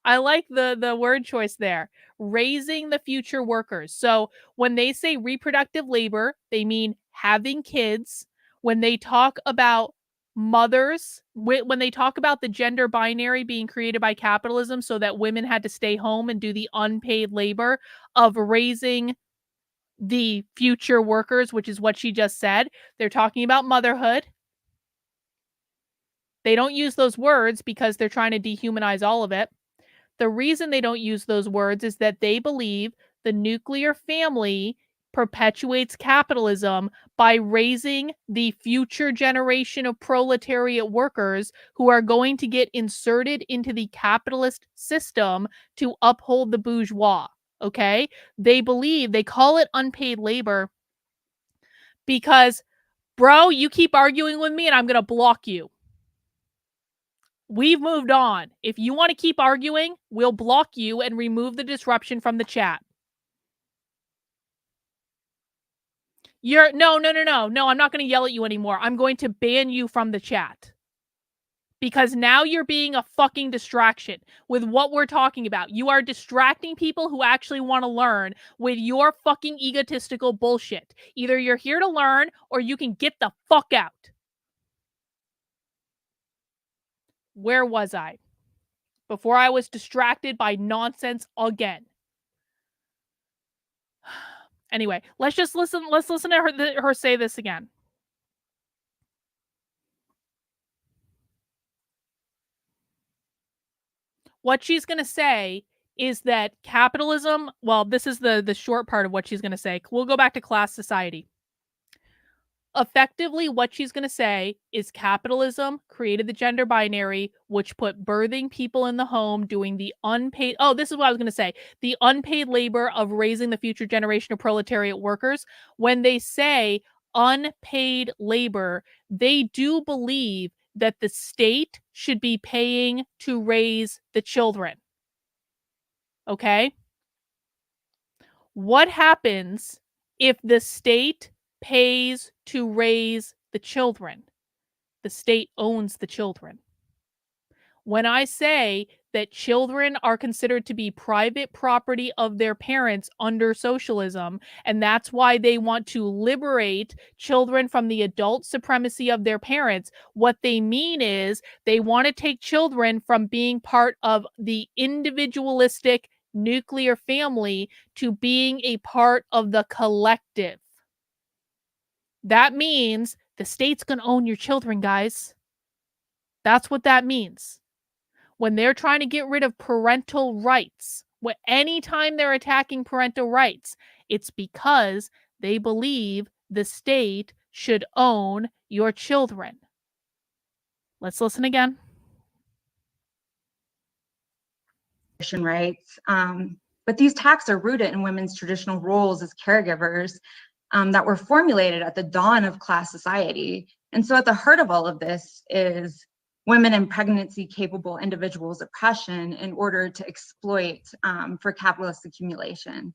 I like the word choice there. Raising the future workers. So when they say reproductive labor, they mean having kids. When they talk about mothers, when they talk about the gender binary being created by capitalism so that women had to stay home and do the unpaid labor of raising the future workers, which is what she just said, they're talking about motherhood. They don't use those words because they're trying to dehumanize all of it. The reason they don't use those words is that they believe the nuclear family perpetuates capitalism by raising the future generation of proletariat workers who are going to get inserted into the capitalist system to uphold the bourgeois. Okay? They believe, they call it unpaid labor because, bro, you keep arguing with me and I'm going to block you. We've moved on. If you want to keep arguing, we'll block you and remove the disruption from the chat. No, I'm not going to yell at you anymore. I'm going to ban you from the chat. Because now you're being a fucking distraction with what we're talking about. You are distracting people who actually want to learn with your fucking egotistical bullshit. Either you're here to learn or you can get the fuck out. Where was I? Before I was distracted by nonsense again. Anyway, let's listen to her say this again. What she's going to say is that capitalism, well, this is the short part of what she's going to say. We'll go back to class society. Effectively, what she's going to say is capitalism created the gender binary, which put birthing people in the home doing the unpaid... Oh, this is what I was going to say. The unpaid labor of raising the future generation of proletariat workers. When they say unpaid labor, they do believe that the state should be paying to raise the children. Okay? What happens if the state pays to raise the children? The state owns the children. When I say that children are considered to be private property of their parents under socialism, and that's why they want to liberate children from the adult supremacy of their parents, what they mean is they want to take children from being part of the individualistic nuclear family to being a part of the collective. That means the state's going to own your children, guys. That's what that means. When they're trying to get rid of parental rights, anytime they're attacking parental rights, it's because they believe the state should own your children. Let's listen again. Rights. But these attacks are rooted in women's traditional roles as caregivers that were formulated at the dawn of class society. And so at the heart of all of this is women and pregnancy-capable individuals' oppression in order to exploit for capitalist accumulation.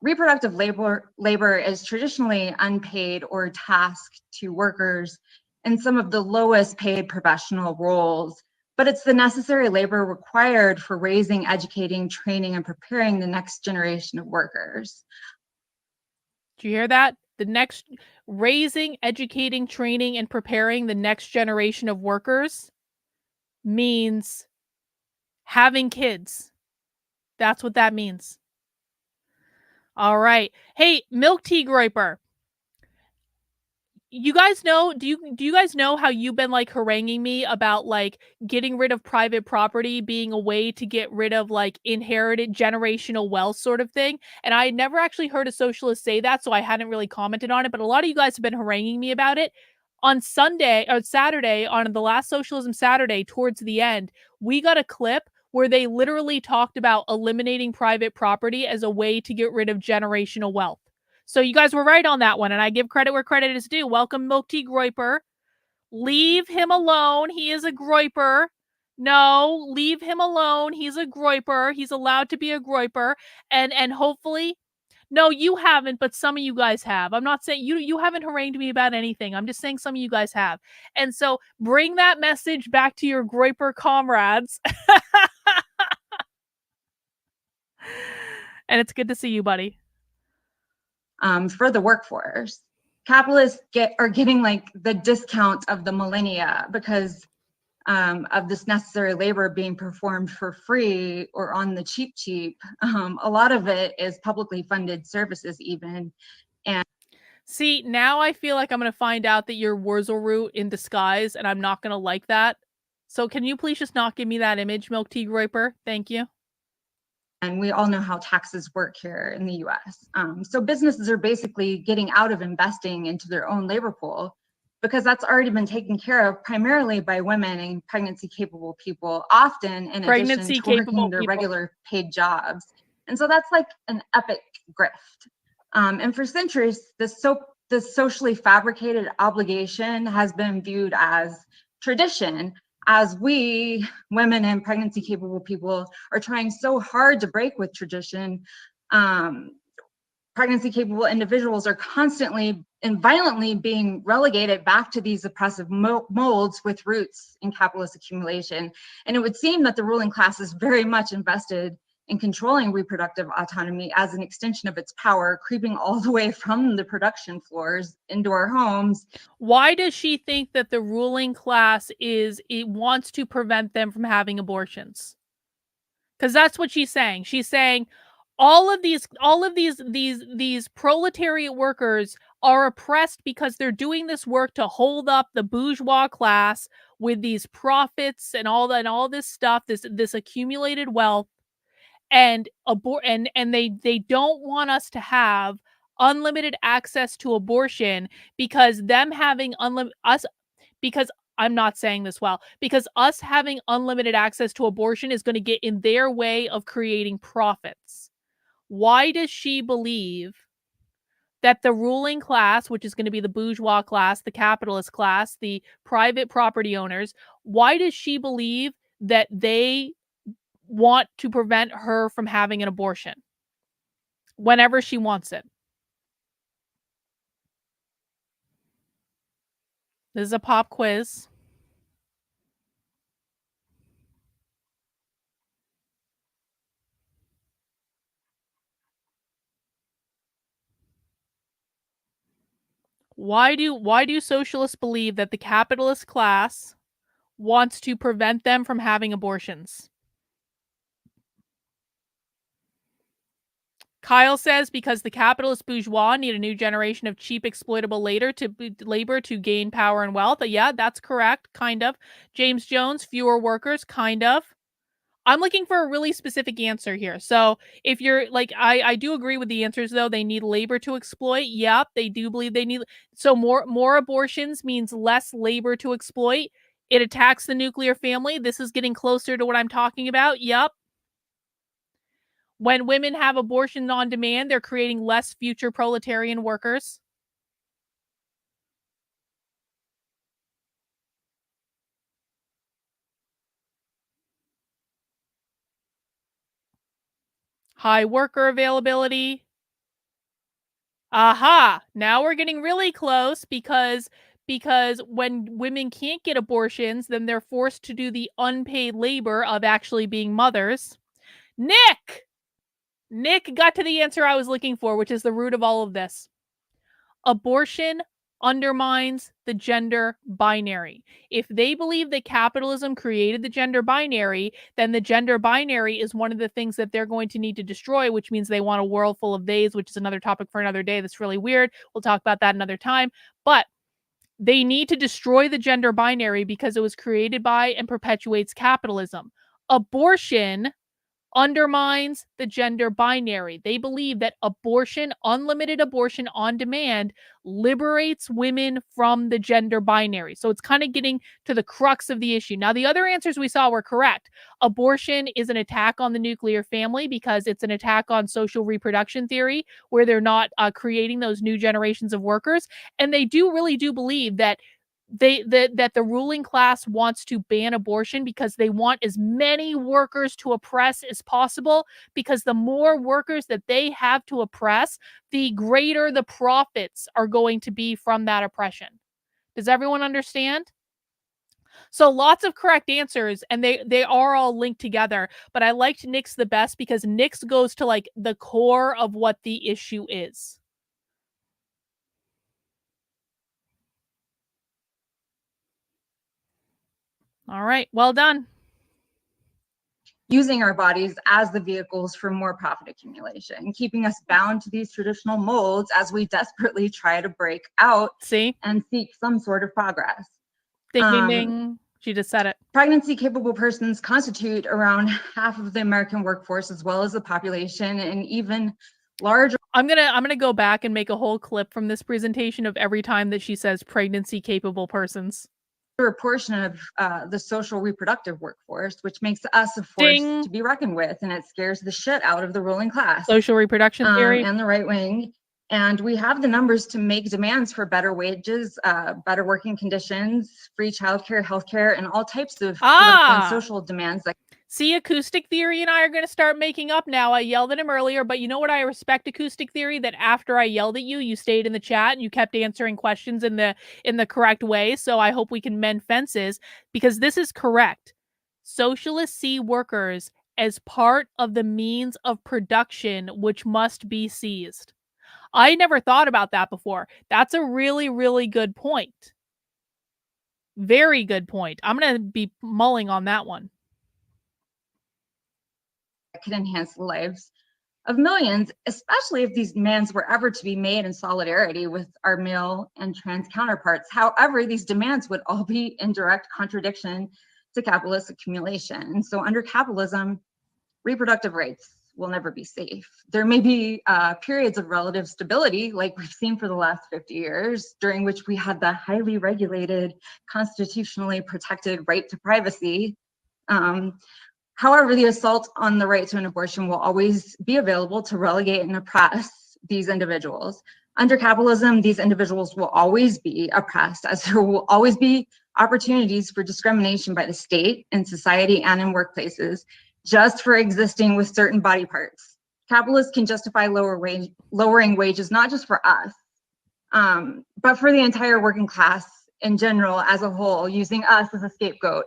Reproductive labor is traditionally unpaid or tasked to workers in some of the lowest paid professional roles, but it's the necessary labor required for raising, educating, training, and preparing the next generation of workers. Do you hear that? Raising, educating, training, and preparing the next generation of workers means having kids. That's what that means. All right. Hey, Milk Tea Groiper. You guys know, do you guys know how you've been like haranguing me about like getting rid of private property being a way to get rid of like inherited generational wealth sort of thing? And I had never actually heard a socialist say that, so I hadn't really commented on it, but a lot of you guys have been haranguing me about it. On Saturday, on the last Socialism Saturday, towards the end, we got a clip where they literally talked about eliminating private property as a way to get rid of generational wealth. So you guys were right on that one, and I give credit where credit is due. Welcome, Milk Tea Groiper. Leave him alone. He is a groiper. No, leave him alone. He's a groiper. He's allowed to be a groiper. And hopefully, no, you haven't, but some of you guys have. I'm not saying you haven't harangued me about anything. I'm just saying some of you guys have. And so bring that message back to your groiper comrades. And it's good to see you, buddy. For the workforce, capitalists are getting like the discount of the millennia because of this necessary labor being performed for free or on the cheap. A lot of it is publicly funded services even. And see, now I feel like I'm going to find out that you're Wurzelroot in disguise, and I'm not going to like that. So can you please just not give me that image, Milk Tea Groiper? Thank you. And we all know how taxes work here in the US. So businesses are basically getting out of investing into their own labor pool because that's already been taken care of primarily by women and pregnancy-capable people, often in addition to working their regular paid jobs. And so that's like an epic grift. And for centuries, this socially fabricated obligation has been viewed as tradition, as we, women and pregnancy-capable people, are trying so hard to break with tradition. Pregnancy-capable individuals are constantly and violently being relegated back to these oppressive molds with roots in capitalist accumulation. And it would seem that the ruling class is very much invested in controlling reproductive autonomy as an extension of its power, creeping all the way from the production floors into our homes. Why does she think that the ruling class wants to prevent them from having abortions? Because that's what she's saying. She's saying all of these proletariat workers are oppressed because they're doing this work to hold up the bourgeois class with these profits and all this stuff, this accumulated wealth. And they don't want us to have unlimited access to abortion because them having because I'm not saying this well, because us having unlimited access to abortion is going to get in their way of creating profits. Why does she believe that the ruling class, which is going to be the bourgeois class, the capitalist class, the private property owners, why does she believe that they want to prevent her from having an abortion whenever she wants it? This is a pop quiz. Why do socialists believe that the capitalist class wants to prevent them from having abortions? Kyle says because the capitalist bourgeois need a new generation of cheap exploitable labor to gain power and wealth. Yeah, that's correct, kind of. James Jones, fewer workers, kind of. I'm looking for a really specific answer here. So if you're like, I do agree with the answers though. They need labor to exploit. Yep, they do believe they need. So more abortions means less labor to exploit. It attacks the nuclear family. This is getting closer to what I'm talking about. Yep. When women have abortion on demand, they're creating less future proletarian workers. High worker availability. Aha! Now we're getting really close because when women can't get abortions, then they're forced to do the unpaid labor of actually being mothers. Nick got to the answer I was looking for, which is the root of all of this. Abortion undermines the gender binary. If they believe that capitalism created the gender binary, then the gender binary is one of the things that they're going to need to destroy, which means they want a world full of theys, which is another topic for another day. That's really weird. We'll talk about that another time. But they need to destroy the gender binary because it was created by and perpetuates capitalism. Abortion undermines the gender binary. They believe that abortion, unlimited abortion on demand, liberates women from the gender binary. So it's kind of getting to the crux of the issue. Now, the other answers we saw were correct. Abortion is an attack on the nuclear family because it's an attack on social reproduction theory, where they're not creating those new generations of workers. And they really do believe that that the ruling class wants to ban abortion because they want as many workers to oppress as possible, because the more workers that they have to oppress, the greater the profits are going to be from that oppression. Does everyone understand? So lots of correct answers, and they are all linked together, but I liked Nick's the best because Nick's goes to like the core of what the issue is. All right, well done. Using our bodies as the vehicles for more profit accumulation, keeping us bound to these traditional molds as we desperately try to break out and seek some sort of progress. Ding, ding, ding. She just said it. Pregnancy-capable persons constitute around half of the American workforce, as well as the population, and even larger. I'm gonna go back and make a whole clip from this presentation of every time that she says pregnancy-capable persons. A portion of the social reproductive workforce, which makes us a force to be reckoned with, and it scares the shit out of the ruling class. Social reproduction theory and the right wing. And we have the numbers to make demands for better wages, better working conditions, free childcare, healthcare, and all types of social demands that. See, acoustic theory and I are going to start making up now. I yelled at him earlier, but you know what I respect acoustic theory? That after I yelled at you, you stayed in the chat and you kept answering questions in the correct way. So I hope we can mend fences, because this is correct. Socialists see workers as part of the means of production, which must be seized. I never thought about that before. That's a really, really good point. Very good point. I'm going to be mulling on that one. Could enhance the lives of millions, especially if these demands were ever to be made in solidarity with our male and trans counterparts. However, these demands would all be in direct contradiction to capitalist accumulation. And so under capitalism, reproductive rights will never be safe. There may be periods of relative stability, like we've seen for the last 50 years, during which we had the highly regulated, constitutionally protected right to privacy. However, the assault on the right to an abortion will always be available to relegate and oppress these individuals. Under capitalism, these individuals will always be oppressed, as there will always be opportunities for discrimination by the state, in society, and in workplaces, just for existing with certain body parts. Capitalists can justify lowering wages, not just for us, but for the entire working class in general as a whole, using us as a scapegoat,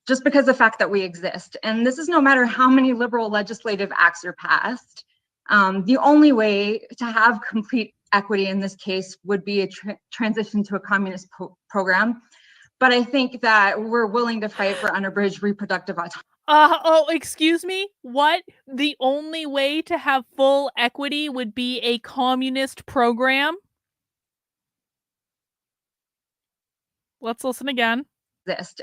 just because of the fact that we exist. And this is no matter how many liberal legislative acts are passed. The only way to have complete equity in this case would be a transition to a communist program. But I think that we're willing to fight for unabridged reproductive autonomy. Excuse me? What? The only way to have full equity would be a communist program? Let's listen again.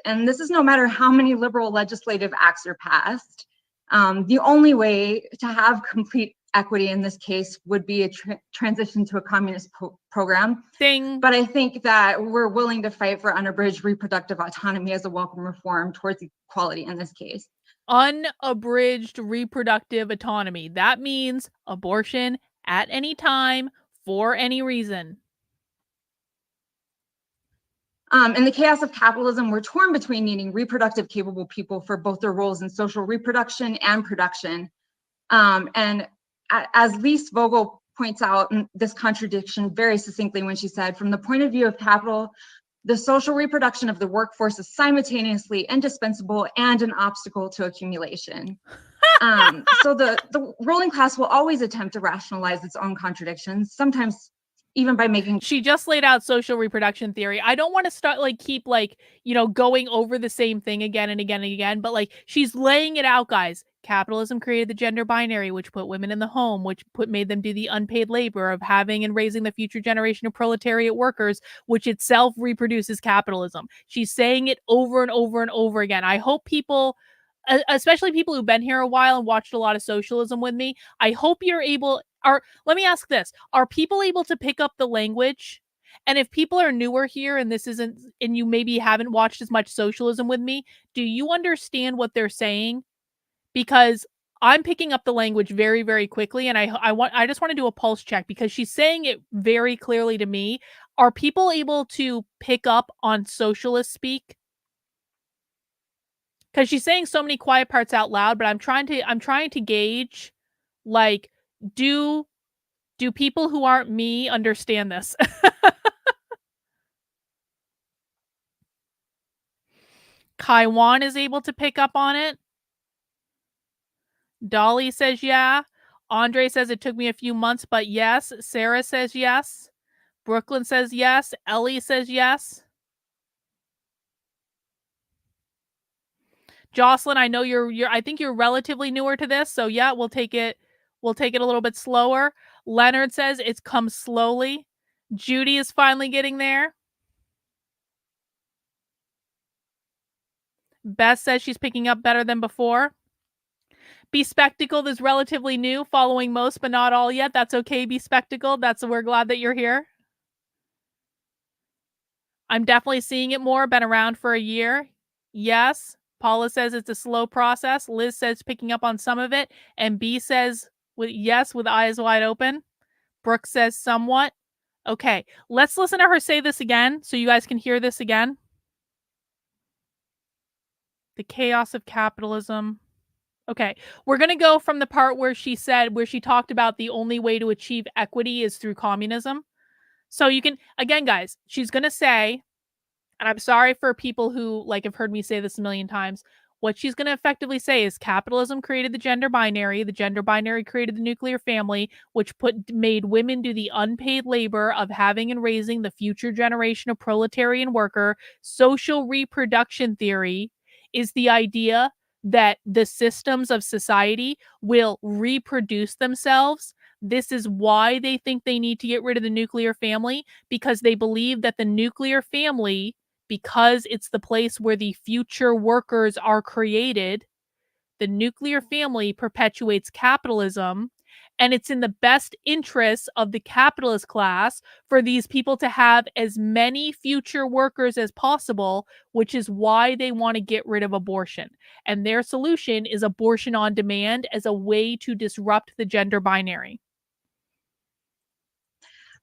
And this is no matter how many liberal legislative acts are passed. The only way to have complete equity in this case would be a transition to a communist program. Ding. But I think that we're willing to fight for unabridged reproductive autonomy as a welcome reform towards equality in this case. Unabridged reproductive autonomy. That means abortion at any time for any reason. In the chaos of capitalism, we're torn between needing reproductive capable people for both their roles in social reproduction and production. And as Lise Vogel points out this contradiction very succinctly when she said, from the point of view of capital, the social reproduction of the workforce is simultaneously indispensable and an obstacle to accumulation. So the ruling class will always attempt to rationalize its own contradictions, sometimes even by making... She just laid out social reproduction theory. I don't want to start keep going over the same thing again and again and again, but she's laying it out, guys. Capitalism created the gender binary, which put women in the home, which made them do the unpaid labor of having and raising the future generation of proletariat workers, which itself reproduces capitalism. She's saying it over and over and over again. I hope people, especially people who've been here a while and watched a lot of socialism with me, I hope you're able... Let me ask this. Are people able to pick up the language? And if people are newer here and and you maybe haven't watched as much socialism with me, do you understand what they're saying? Because I'm picking up the language very, very quickly, and I just want to do a pulse check because she's saying it very clearly to me. Are people able to pick up on socialist speak? Because she's saying so many quiet parts out loud, but I'm trying to gauge, do people who aren't me understand this? Kaiwan is able to pick up on it. Dolly says yeah. Andre says it took me a few months, but yes. Sarah says yes. Brooklyn says yes. Ellie says yes. Jocelyn, I know I think you're relatively newer to this, so yeah, we'll take it a little bit slower. Leonard says it's come slowly. Judy is finally getting there. Beth says she's picking up better than before. Bespectacled is relatively new, following most but not all yet. That's okay, Bespectacled. We're glad that you're here. I'm definitely seeing it more. Been around for a year. Yes. Paula says it's a slow process. Liz says picking up on some of it. And B says with eyes wide open. Brooke says somewhat. Okay, let's listen to her say this again so you guys can hear this again. The chaos of capitalism. Okay, we're going to go from the part where she talked about the only way to achieve equity is through communism. So you can, again, guys, she's going to say, and I'm sorry for people who have heard me say this a million times, what she's going to effectively say is capitalism created the gender binary created the nuclear family, which made women do the unpaid labor of having and raising the future generation of proletarian worker. Social reproduction theory is the idea that the systems of society will reproduce themselves. This is why they think they need to get rid of the nuclear family, because they believe that the nuclear family, because it's the place where the future workers are created, the nuclear family perpetuates capitalism, and it's in the best interests of the capitalist class for these people to have as many future workers as possible, which is why they want to get rid of abortion. And their solution is abortion on demand as a way to disrupt the gender binary.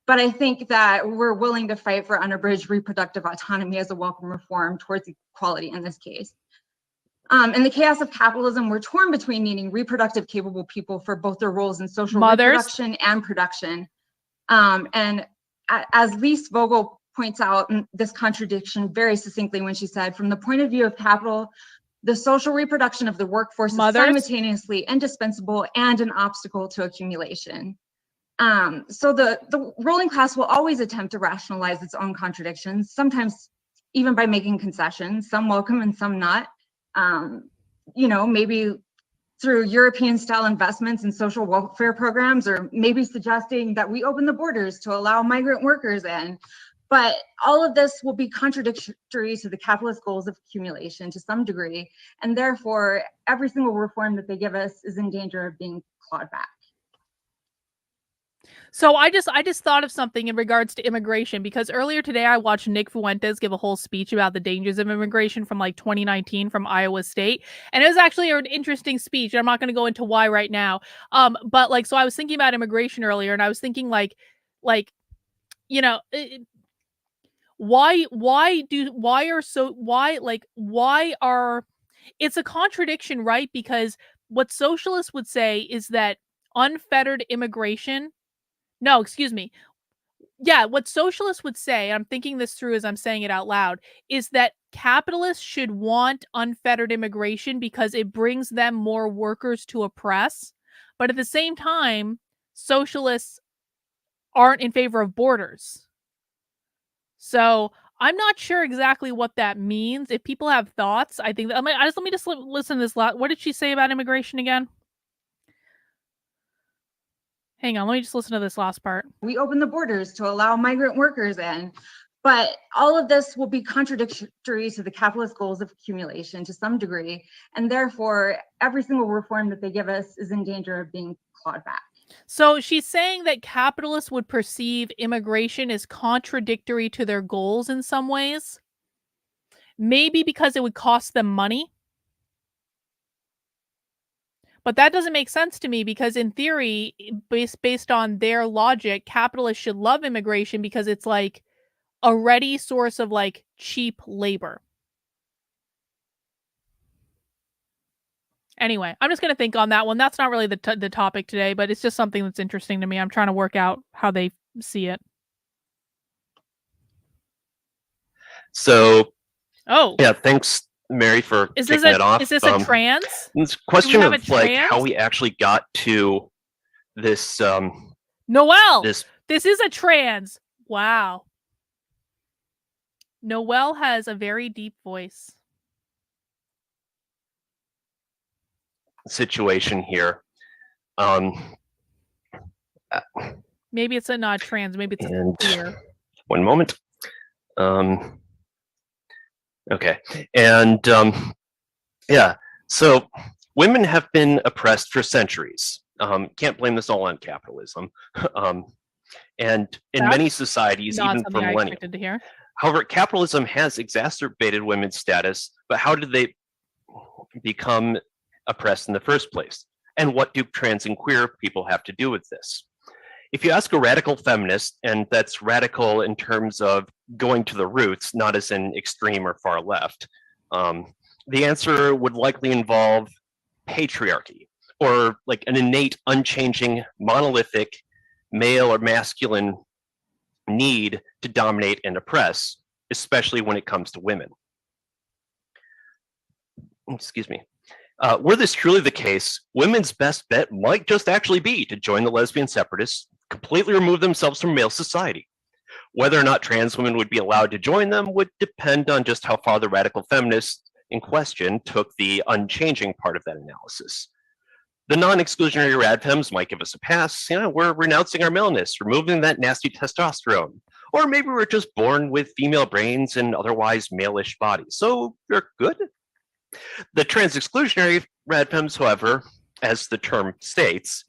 But I think that we're willing to fight for unabridged reproductive autonomy as a welcome reform towards equality in this case. In the chaos of capitalism, we're torn between needing reproductive capable people for both their roles in social reproduction and production. And as Lise Vogel points out this contradiction very succinctly when she said, from the point of view of capital, the social reproduction of the workforce is simultaneously indispensable and an obstacle to accumulation. So the ruling class will always attempt to rationalize its own contradictions, sometimes even by making concessions, some welcome and some not. Maybe through European style investments in social welfare programs, or maybe suggesting that we open the borders to allow migrant workers in. But all of this will be contradictory to the capitalist goals of accumulation to some degree. And therefore, every single reform that they give us is in danger of being clawed back. So I just thought of something in regards to immigration, because earlier today I watched Nick Fuentes give a whole speech about the dangers of immigration from like 2019 from Iowa State. And it was actually an interesting speech. I'm not going to go into why right now. But like, so I was thinking about immigration earlier, and I was thinking why it's a contradiction, right? Because what socialists would say is that unfettered immigration. No, excuse me. Yeah, what socialists would say, I'm thinking this through as I'm saying it out loud, is that capitalists should want unfettered immigration because it brings them more workers to oppress. But at the same time, socialists aren't in favor of borders. So I'm not sure exactly what that means. If people have thoughts, I think that let me just listen to this. What did she say about immigration again? Hang on, let me just listen to this last part. We open the borders to allow migrant workers in, but all of this will be contradictory to the capitalist goals of accumulation to some degree, and therefore every single reform that they give us is in danger of being clawed back. So she's saying that capitalists would perceive immigration as contradictory to their goals in some ways, maybe because it would cost them money. But that doesn't make sense to me, because in theory, based on their logic, capitalists should love immigration because it's like a ready source of like cheap labor. Anyway, I'm just going to think on that one. That's not really the topic today, but it's just something that's interesting to me. I'm trying to work out how they see it. So, oh yeah, thanks, Mary, for kicking it off. Is this a trans? It's a question of like how we actually got to this. Noelle, this is a trans. Wow. Noelle has a very deep voice. Situation here. Maybe it's not trans. Maybe it's a queer. One moment. Okay, and yeah, so women have been oppressed for centuries. Can't blame this all on capitalism. And in many societies, even for millennia. However, capitalism has exacerbated women's status, but how did they become oppressed in the first place? And what do trans and queer people have to do with this? If you ask a radical feminist, and that's radical in terms of going to the roots, not as in extreme or far left, the answer would likely involve patriarchy, or like an innate, unchanging, monolithic, male or masculine need to dominate and oppress, especially when it comes to women. Excuse me. Were this truly the case, women's best bet might just actually be to join the lesbian separatists, completely remove themselves from male society. Whether or not trans women would be allowed to join them would depend on just how far the radical feminists in question took the unchanging part of that analysis. The non-exclusionary radfems might give us a pass. You know, we're renouncing our maleness, removing that nasty testosterone. Or maybe we're just born with female brains and otherwise male-ish bodies, so you're good. The trans-exclusionary radfems, however, as the term states,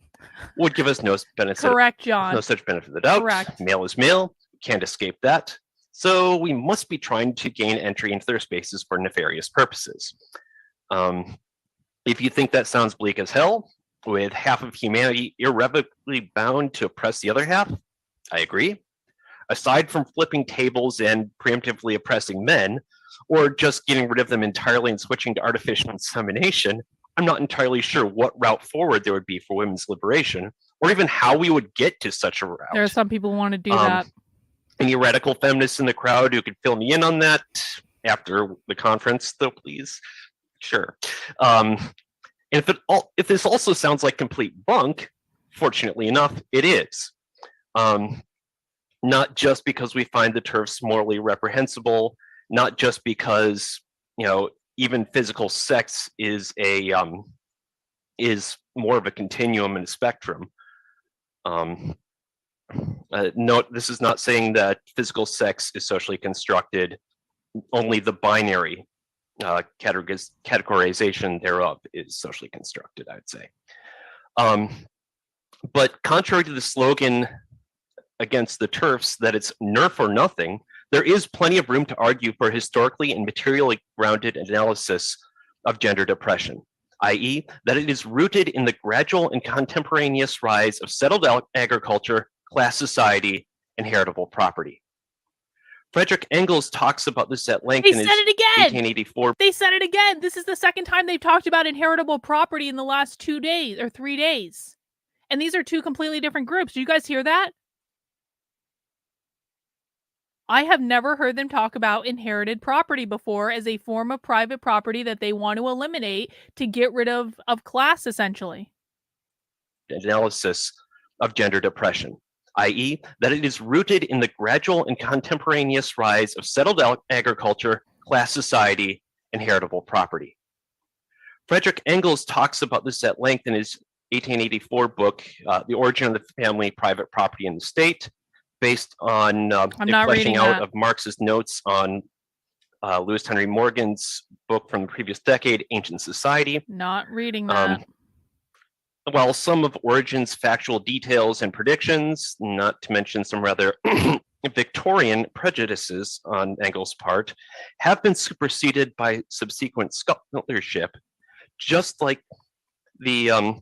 would give us no benefit. Correct, John. No such benefit of the doubt. Correct. Male is male. Can't escape that. So we must be trying to gain entry into their spaces for nefarious purposes. If you think that sounds bleak as hell, with half of humanity irrevocably bound to oppress the other half, I agree. aside from flipping tables and preemptively oppressing men, or just getting rid of them entirely and switching to artificial insemination, I'm not entirely sure what route forward there would be for women's liberation, or even how we would get to such a route. There are some people who want to do that. Any radical feminists in the crowd who could fill me in on that after the conference, though, please? Sure. And if this also sounds like complete bunk, fortunately enough, it is. Not just because we find the TERFs morally reprehensible, not just because, you know, even physical sex is more of a continuum and a spectrum. Note, this is not saying that physical sex is socially constructed. Only the binary categorization thereof is socially constructed, I would say. But contrary to the slogan against the TERFs that it's NERF or nothing, there is plenty of room to argue for historically and materially grounded analysis of gendered oppression, i.e., that it is rooted in the gradual and contemporaneous rise of settled agriculture, class society, and heritable property. Frederick Engels talks about this at length in his 1884. They said it again. This is the second time they've talked about inheritable property in the last 2 days or 3 days. And these are two completely different groups. Do you guys hear that? I have never heard them talk about inherited property before as a form of private property that they want to eliminate to get rid of class, essentially. Analysis of gendered oppression, i.e., that it is rooted in the gradual and contemporaneous rise of settled agriculture, class society, and heritable property. Frederick Engels talks about this at length in his 1884 book, The Origin of the Family, Private Property, and the State, based on the fleshing out of Marx's notes on Lewis Henry Morgan's book from the previous decade, Ancient Society. Not reading that. While some of Origen's factual details and predictions, not to mention some rather Victorian prejudices on Engels' part, have been superseded by subsequent scholarship, just like the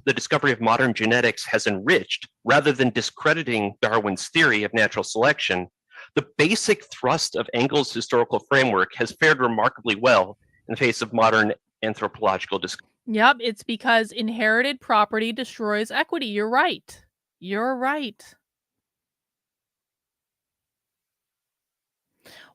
discovery of modern genetics has enriched, rather than discrediting Darwin's theory of natural selection. The basic thrust of Engels' historical framework has fared remarkably well in the face of modern anthropological discovery. Yep, it's because inherited property destroys equity. You're right. You're right.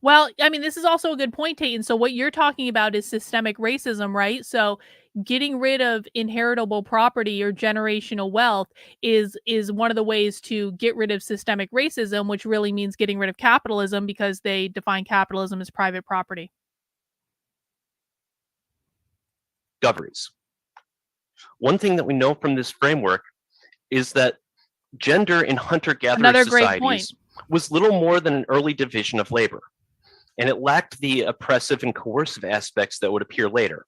Well, I mean, this is also a good point, Tayton. So what you're talking about is systemic racism, right? So getting rid of inheritable property or generational wealth is one of the ways to get rid of systemic racism, which really means getting rid of capitalism because they define capitalism as private property. Discoveries. One thing that we know from this framework is that gender in hunter-gatherer societies was little more than an early division of labor, and it lacked the oppressive and coercive aspects that would appear later.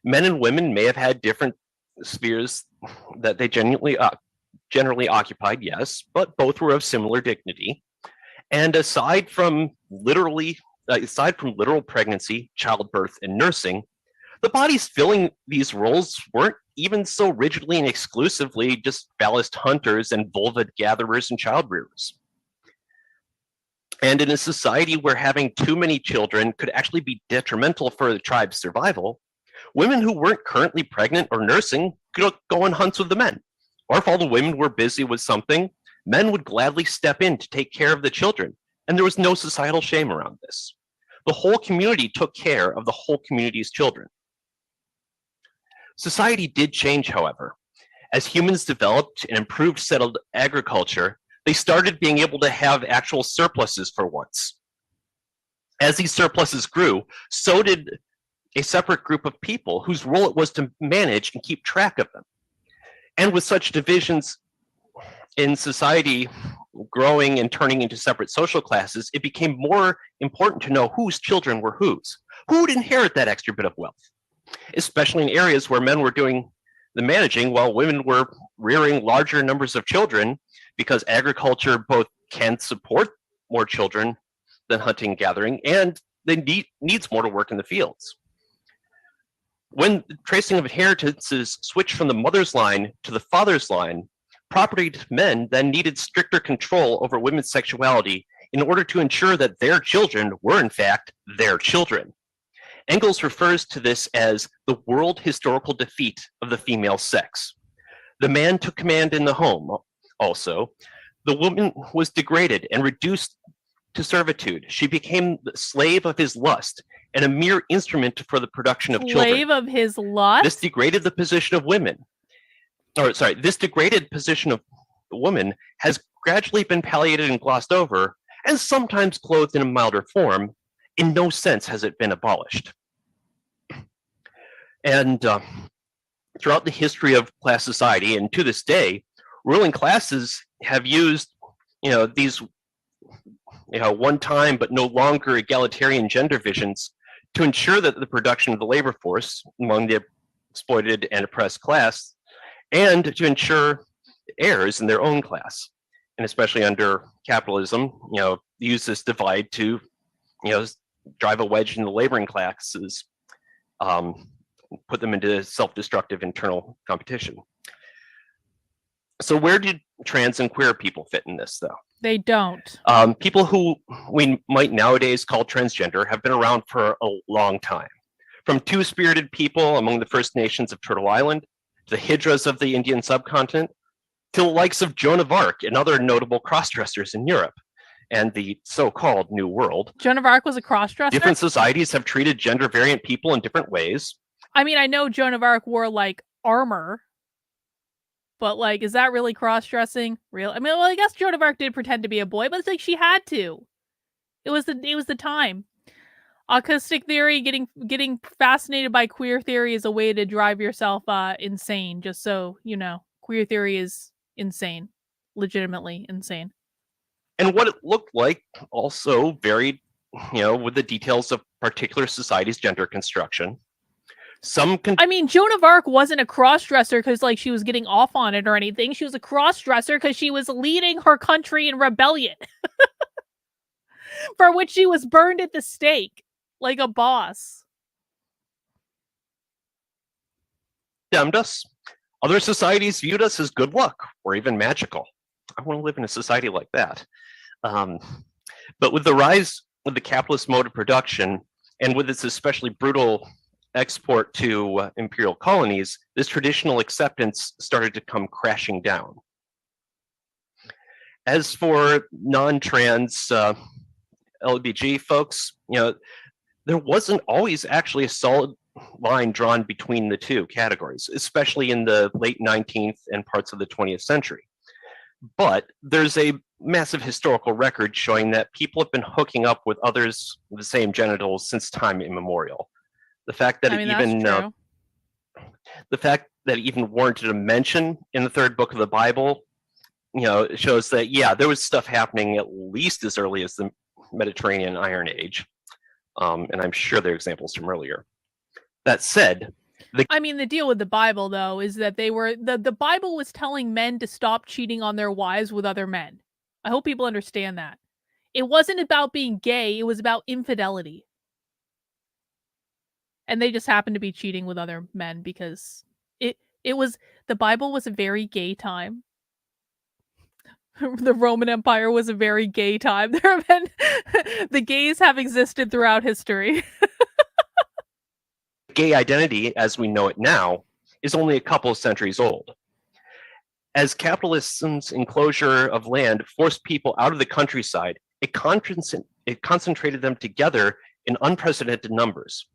Men and women may have had different spheres that they generally occupied, yes, but both were of similar dignity. And aside from literal pregnancy, childbirth, and nursing, the bodies filling these roles weren't even so rigidly and exclusively just phallus hunters and vulva gatherers and child rearers. And in a society where having too many children could actually be detrimental for the tribe's survival, women who weren't currently pregnant or nursing could go on hunts with the men. Or if all the women were busy with something, men would gladly step in to take care of the children, and there was no societal shame around this. The whole community took care of the whole community's children. Society did change, however. As humans developed and improved settled agriculture, they started being able to have actual surpluses for once. As these surpluses grew, so did a separate group of people whose role it was to manage and keep track of them. And with such divisions in society growing and turning into separate social classes, it became more important to know whose children were whose. Who would inherit that extra bit of wealth? Especially in areas where men were doing the managing while women were rearing larger numbers of children, because agriculture both can support more children than hunting and gathering, and they needs more to work in the fields. When the tracing of inheritances switched from the mother's line to the father's line, property men then needed stricter control over women's sexuality in order to ensure that their children were in fact their children. Engels refers to this as the world historical defeat of the female sex. The man took command in the home also. The woman was degraded and reduced to servitude. She became the slave of his lust and a mere instrument for the production of children. Slave of his lust? This degraded the position of women. This degraded position of the woman has gradually been palliated and glossed over, and sometimes clothed in a milder form. In no sense has it been abolished. And throughout the history of class society, and to this day, ruling classes have used, these, one-time but no longer egalitarian gender visions to ensure that the production of the labor force among the exploited and oppressed class, and to ensure heirs in their own class, and especially under capitalism, use this divide to, drive a wedge in the laboring classes, put them into self-destructive internal competition. So where do trans and queer people fit in this, though? They don't. People who we might nowadays call transgender have been around for a long time. From two-spirited people among the First Nations of Turtle Island, to the Hydras of the Indian subcontinent, to the likes of Joan of Arc and other notable cross-dressers in Europe and the so-called New World. Joan of Arc was a cross-dresser? Different societies have treated gender-variant people in different ways. I mean, I know Joan of Arc wore, armor, but, is that really cross-dressing? Real? I mean, well, I guess Joan of Arc did pretend to be a boy, but it's she had to. It was the time. Acoustic theory, getting fascinated by queer theory is a way to drive yourself insane, just so you know. Queer theory is insane. Legitimately insane. And what it looked like also varied, with the details of particular society's gender construction. I mean, Joan of Arc wasn't a cross-dresser because, she was getting off on it or anything. She was a cross-dresser because she was leading her country in rebellion. For which she was burned at the stake, like a boss. Damned us. Other societies viewed us as good luck or even magical. I want to live in a society like that. But with the rise of the capitalist mode of production, and with its especially brutal export to imperial colonies, this traditional acceptance started to come crashing down. As for non-trans LBG folks, there wasn't always actually a solid line drawn between the two categories, especially in the late 19th and parts of the 20th century. But there's a massive historical record showing that people have been hooking up with others with the same genitals since time immemorial. The fact that the fact that it even warranted a mention in the third book of the Bible, shows that, there was stuff happening at least as early as the Mediterranean Iron Age. And I'm sure there are examples from earlier. That said, the deal with the Bible, though, is that the Bible was telling men to stop cheating on their wives with other men. I hope people understand that. It wasn't about being gay, it was about infidelity. And they just happened to be cheating with other men because the Bible was a very gay time. The Roman Empire was a very gay time. The gays have existed throughout history. Gay identity, as we know it now, is only a couple of centuries old. As capitalism's enclosure of land forced people out of the countryside, it concentrated them together in unprecedented numbers.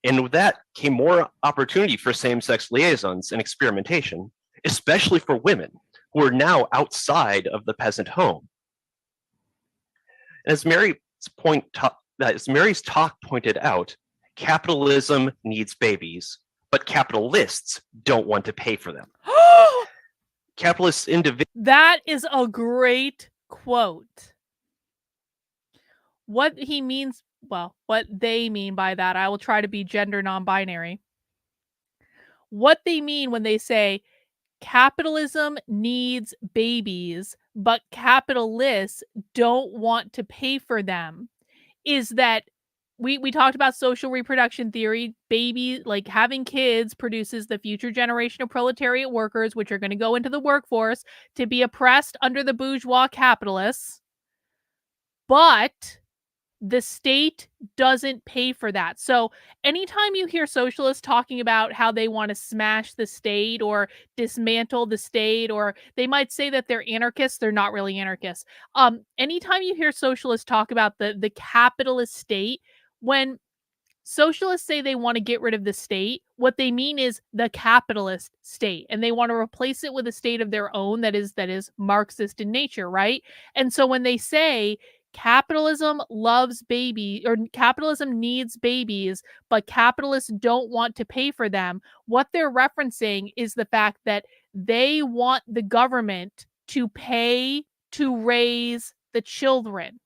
And with that came more opportunity for same-sex liaisons and experimentation, especially for women who are now outside of the peasant home. As Mary's talk pointed out, capitalism needs babies, but capitalists don't want to pay for them. Capitalist individuals. That is a great quote. What he means, what they mean by that, I will try to be gender non-binary. What they mean when they say capitalism needs babies, but capitalists don't want to pay for them, is that we talked about social reproduction theory. Baby, like having kids produces the future generation of proletariat workers, which are going to go into the workforce to be oppressed under the bourgeois capitalists. But the state doesn't pay for that. So anytime you hear socialists talking about how they want to smash the state or dismantle the state, or they might say that they're anarchists, they're not really anarchists. Anytime you hear socialists talk about the capitalist state, when socialists say they want to get rid of the state, what they mean is the capitalist state, and they want to replace it with a state of their own that is Marxist in nature, right? And so when they say capitalism loves baby, or capitalism needs babies, but capitalists don't want to pay for them, what they're referencing is the fact that they want the government to pay to raise the children.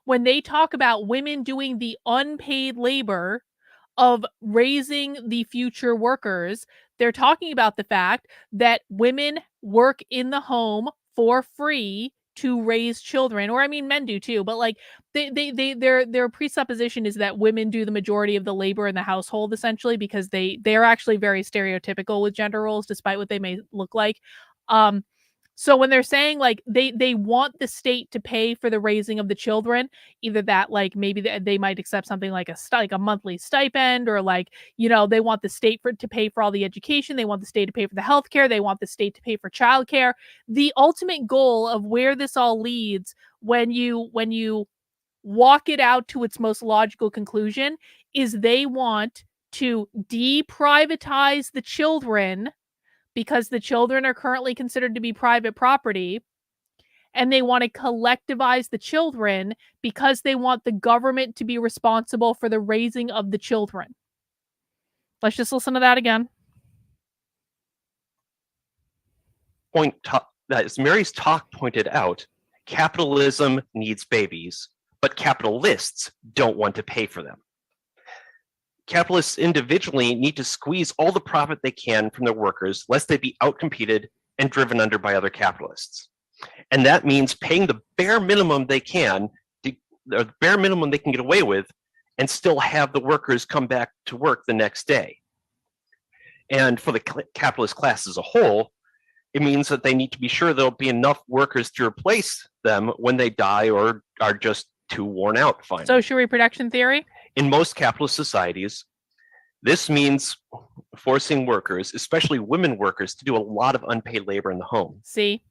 When they talk about women doing the unpaid labor of raising the future workers, they're talking about the fact that women work in the home for free to raise children, or I mean men do too, but like their presupposition is that women do the majority of the labor in the household, essentially, because they're actually very stereotypical with gender roles, despite what they may look like. So when they're saying like they want the state to pay for the raising of the children, either that like maybe they might accept something like a monthly stipend, or like, you know, they want the state to pay for all the education, they want the state to pay for the healthcare, they want the state to pay for childcare. The ultimate goal of where this all leads, when you walk it out to its most logical conclusion, is they want to deprivatize the children, because the children are currently considered to be private property, and they want to collectivize the children because they want the government to be responsible for the raising of the children. Let's just listen to that again. As Mary's talk pointed out, capitalism needs babies, but capitalists don't want to pay for them. Capitalists individually need to squeeze all the profit they can from their workers, lest they be outcompeted and driven under by other capitalists. And that means paying the bare minimum they can, or the bare minimum they can get away with, and still have the workers come back to work the next day. And for the capitalist class as a whole, it means that they need to be sure there'll be enough workers to replace them when they die or are just too worn out finally. Social reproduction theory? In most capitalist societies, this means forcing workers, especially women workers, to do a lot of unpaid labor in the home. See?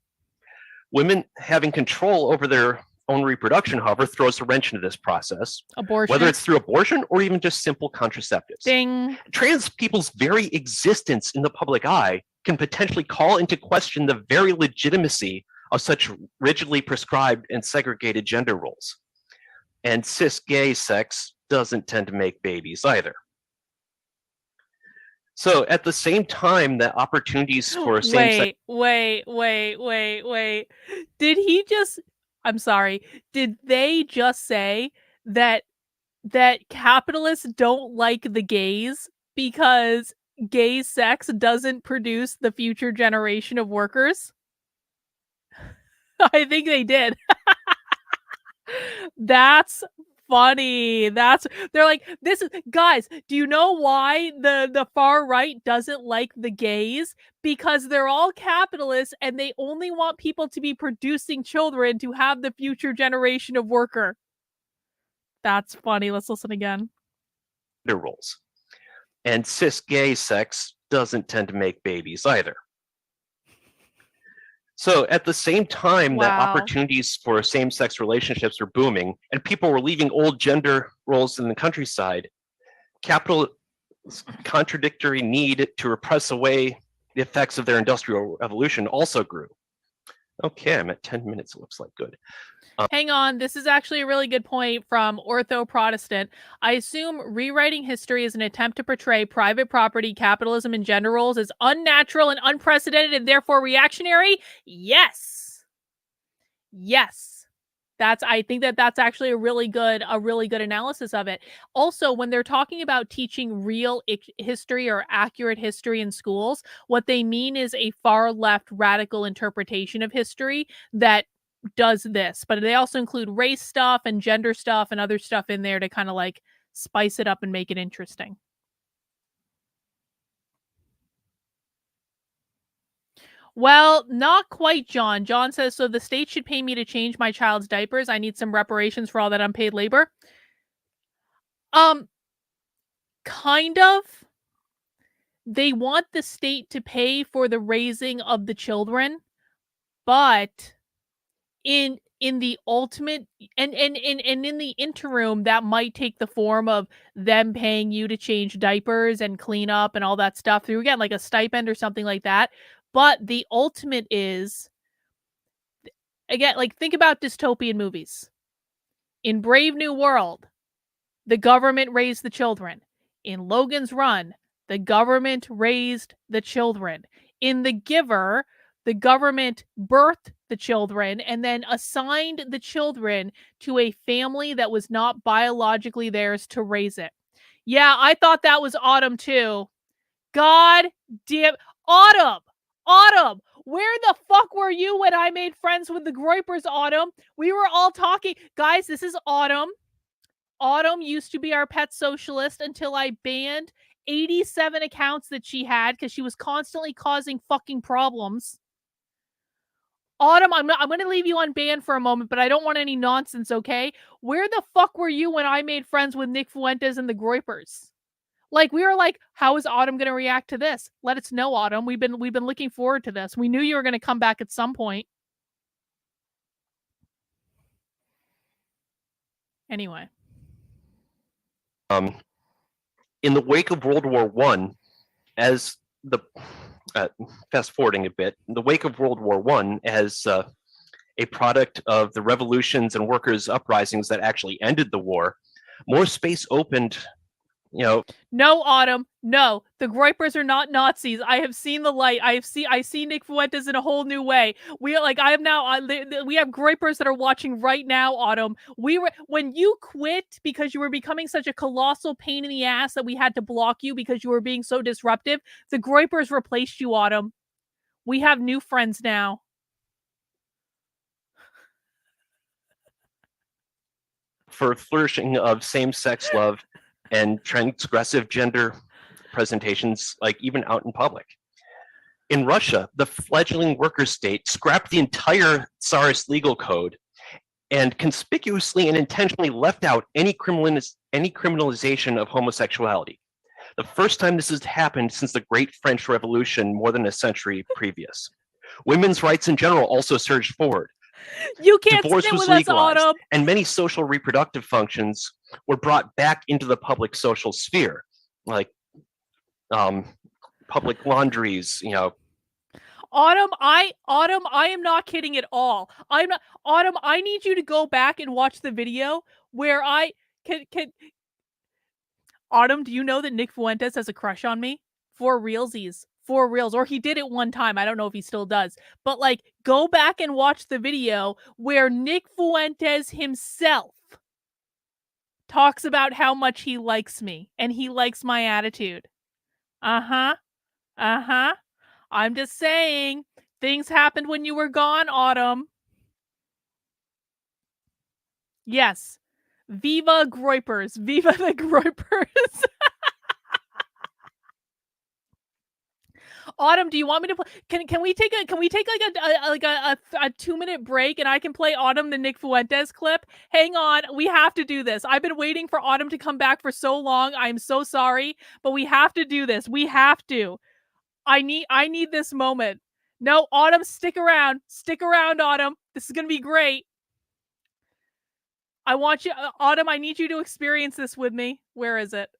Women having control over their own reproduction, however, throws a wrench into this process. Abortion. Whether it's through abortion or even just simple contraceptives. Ding. Trans people's very existence in the public eye can potentially call into question the very legitimacy of such rigidly prescribed and segregated gender roles. And cis gay sex doesn't tend to make babies either. So at the same time that opportunities for same-sex... Wait. Did they just say that capitalists don't like the gays because gay sex doesn't produce the future generation of workers? I think they did. That's funny. They're like, this is, guys, do you know why the far right doesn't like the gays? Because they're all capitalists and they only want people to be producing children to have the future generation of worker. That's funny. Let's listen again. Roles. And cis gay sex doesn't tend to make babies either. So at the same time that opportunities for same-sex relationships were booming and people were leaving old gender roles in the countryside, capital's contradictory need to repress away the effects of their industrial revolution also grew. Okay, I'm at 10 minutes, it looks like. Good. Hang on, this is actually a really good point from Ortho Protestant. I assume rewriting history is an attempt to portray private property, capitalism, and gender roles as unnatural and unprecedented and therefore reactionary? Yes. I think that's actually a really good analysis of it. Also, when they're talking about teaching real history or accurate history in schools, what they mean is a far left radical interpretation of history that does this, but they also include race stuff and gender stuff and other stuff in there to kind of like spice it up and make it interesting. Well, not quite, John. John says, so the state should pay me to change my child's diapers. I need some reparations for all that unpaid labor. Kind of. They want the state to pay for the raising of the children, but in the ultimate and in the interim, that might take the form of them paying you to change diapers and clean up and all that stuff through, again, like a stipend or something like that. But the ultimate is, again, like, think about dystopian movies. In Brave New World, the government raised the children. In Logan's Run, the government raised the children. In The Giver, the government birthed the children and then assigned the children to a family that was not biologically theirs to raise it. Yeah, I thought that was Autumn too. God damn. Autumn, where the fuck were you when I made friends with the Groypers, Autumn? We were all talking. Guys, this is Autumn. Autumn used to be our pet socialist until I banned 87 accounts that she had because she was constantly causing fucking problems. Autumn, I'm going to leave you unbanned for a moment, but I don't want any nonsense, okay? Where the fuck were you when I made friends with Nick Fuentes and the Groypers? Like, we were like, how is Autumn going to react to this? Let us know, Autumn. We've been looking forward to this. We knew you were going to come back at some point. Anyway. In the wake of World War I, as the fast forwarding a bit, in the wake of World War I, as a product of the revolutions and workers' uprisings that actually ended the war, more space opened. No, Autumn. No, the Groypers are not Nazis. I have seen the light. I see Nick Fuentes in a whole new way. We have Groypers that are watching right now, Autumn. When you quit because you were becoming such a colossal pain in the ass that we had to block you because you were being so disruptive. The Groypers replaced you, Autumn. We have new friends now. For flourishing of same-sex love and transgressive gender presentations, like even out in public. In Russia, the fledgling worker state scrapped the entire Tsarist legal code and conspicuously and intentionally left out any criminalization of homosexuality. The first time this has happened since the Great French Revolution more than a century previous. Women's rights in general also surged forward. You can't Divorce sit was with us, legalized, Autumn. and many social reproductive functions were brought back into the public social sphere, like public laundries. Autumn, I am not kidding at all. Autumn, I need you to go back and watch the video where I can. Autumn, do you know that Nick Fuentes has a crush on me? For realsies. For reals, or he did it one time. I don't know if he still does, but like, go back and watch the video where Nick Fuentes himself talks about how much he likes me and he likes my attitude. I'm just saying, things happened when you were gone, Autumn. Yes. Viva Groypers. Viva the Groypers. Autumn, do you want me to play? Can we take a 2-minute break and I can play Autumn the Nick Fuentes clip? Hang on, we have to do this. I've been waiting for Autumn to come back for so long. I'm so sorry, but we have to do this. We have to. I need this moment. No, Autumn, stick around. Stick around, Autumn. This is gonna be great. I want you, Autumn. I need you to experience this with me. Where is it?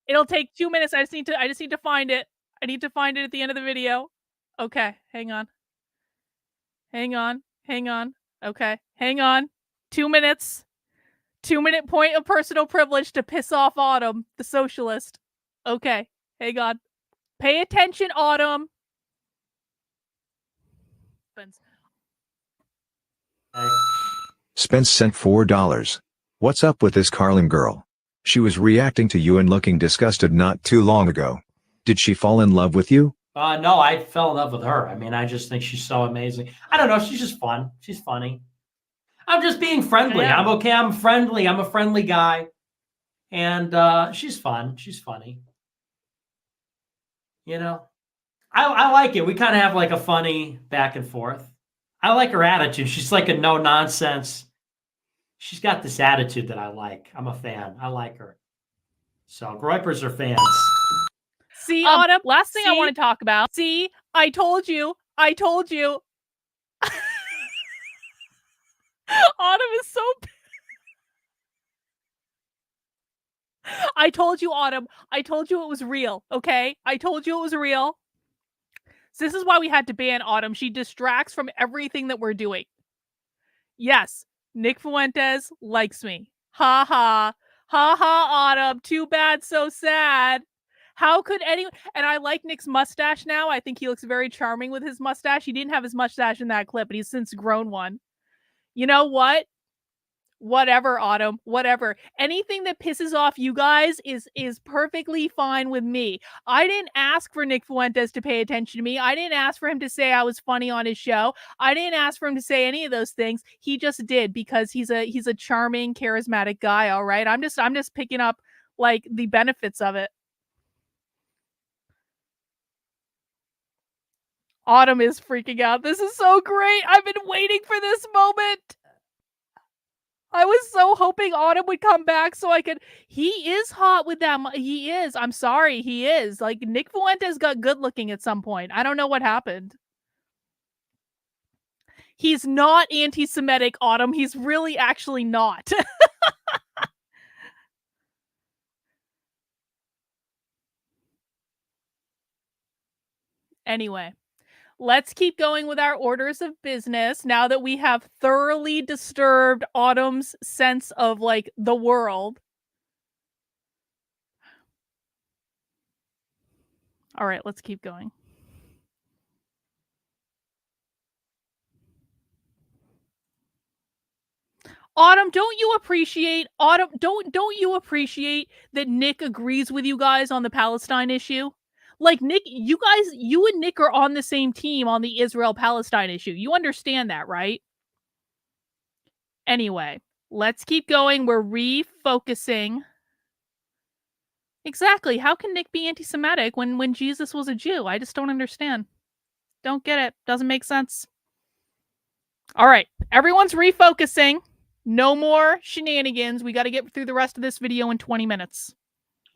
It'll take 2 minutes. I just need to find it. I need to find it at the end of the video. Okay, hang on. Okay, hang on. 2 minutes. 2-minute point of personal privilege to piss off Autumn, the socialist. Okay, hang on. Pay attention, Autumn. Spence sent $4. What's up with this Carlin girl? She was reacting to you and looking disgusted not too long ago. Did she fall in love with you? No, I fell in love with her. I mean, I just think she's so amazing. I don't know. She's just fun. She's funny. I'm just being friendly. Yeah. I'm okay. I'm friendly. I'm a friendly guy. And she's fun. She's funny. You know, I like it. We kind of have like a funny back and forth. I like her attitude. She's like a no nonsense. She's got this attitude that I like. I'm a fan. I like her. So Groypers are fans. See, Autumn, last thing I want to talk about. See, I told you. Autumn is so I told you, Autumn. I told you it was real, okay? I told you it was real. So this is why we had to ban Autumn. She distracts from everything that we're doing. Yes, Nick Fuentes likes me. Ha ha. Ha ha, Autumn. Too bad, so sad. How could anyone... And I like Nick's mustache now. I think he looks very charming with his mustache. He didn't have his mustache in that clip, but he's since grown one. You know what? Whatever, Autumn, whatever. Anything that pisses off you guys is perfectly fine with me. I didn't ask for Nick Fuentes to pay attention to me. I didn't ask for him to say I was funny on his show. I didn't ask for him to say any of those things. He just did because he's a charming, charismatic guy, all right? I'm just picking up like the benefits of it. Autumn is freaking out. This is so great. I've been waiting for this moment. I was so hoping Autumn would come back so I could... He is hot with that... He is. I'm sorry. He is. Like, Nick Fuentes got good looking at some point. I don't know what happened. He's not anti-Semitic, Autumn. He's really actually not. Anyway. Let's keep going with our orders of business now that we have thoroughly disturbed Autumn's sense of, like, the world. All right, let's keep going. Autumn, don't you appreciate that Nick agrees with you guys on the Palestine issue? Like, Nick, you and Nick are on the same team on the Israel-Palestine issue. You understand that, right? Anyway, let's keep going. We're refocusing. Exactly. How can Nick be anti-Semitic when Jesus was a Jew? I just don't understand. Don't get it. Doesn't make sense. All right. Everyone's refocusing. No more shenanigans. We got to get through the rest of this video in 20 minutes.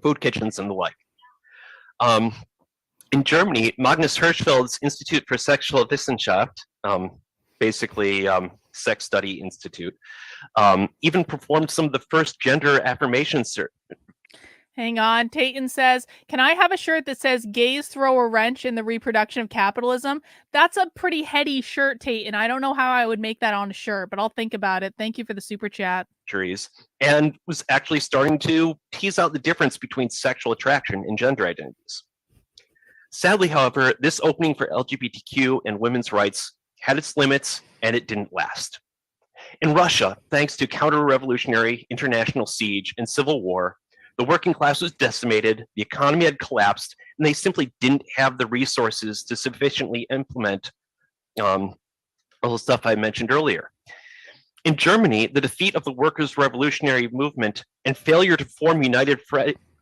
Food kitchens and the like. In Germany, Magnus Hirschfeld's Institute for Sexual Wissenschaft, basically Sex Study Institute, even performed some of the first gender affirmation Hang on. Tayton says, can I have a shirt that says gays throw a wrench in the reproduction of capitalism? That's a pretty heady shirt, Tayton. I don't know how I would make that on a shirt, but I'll think about it. Thank you for the super chat. And was actually starting to tease out the difference between sexual attraction and gender identities. Sadly, however, this opening for LGBTQ and women's rights had its limits, and it didn't last. In Russia, thanks to counter-revolutionary international siege and civil war, the working class was decimated, the economy had collapsed, and they simply didn't have the resources to sufficiently implement all the stuff I mentioned earlier. In Germany, the defeat of the workers' revolutionary movement and failure to form united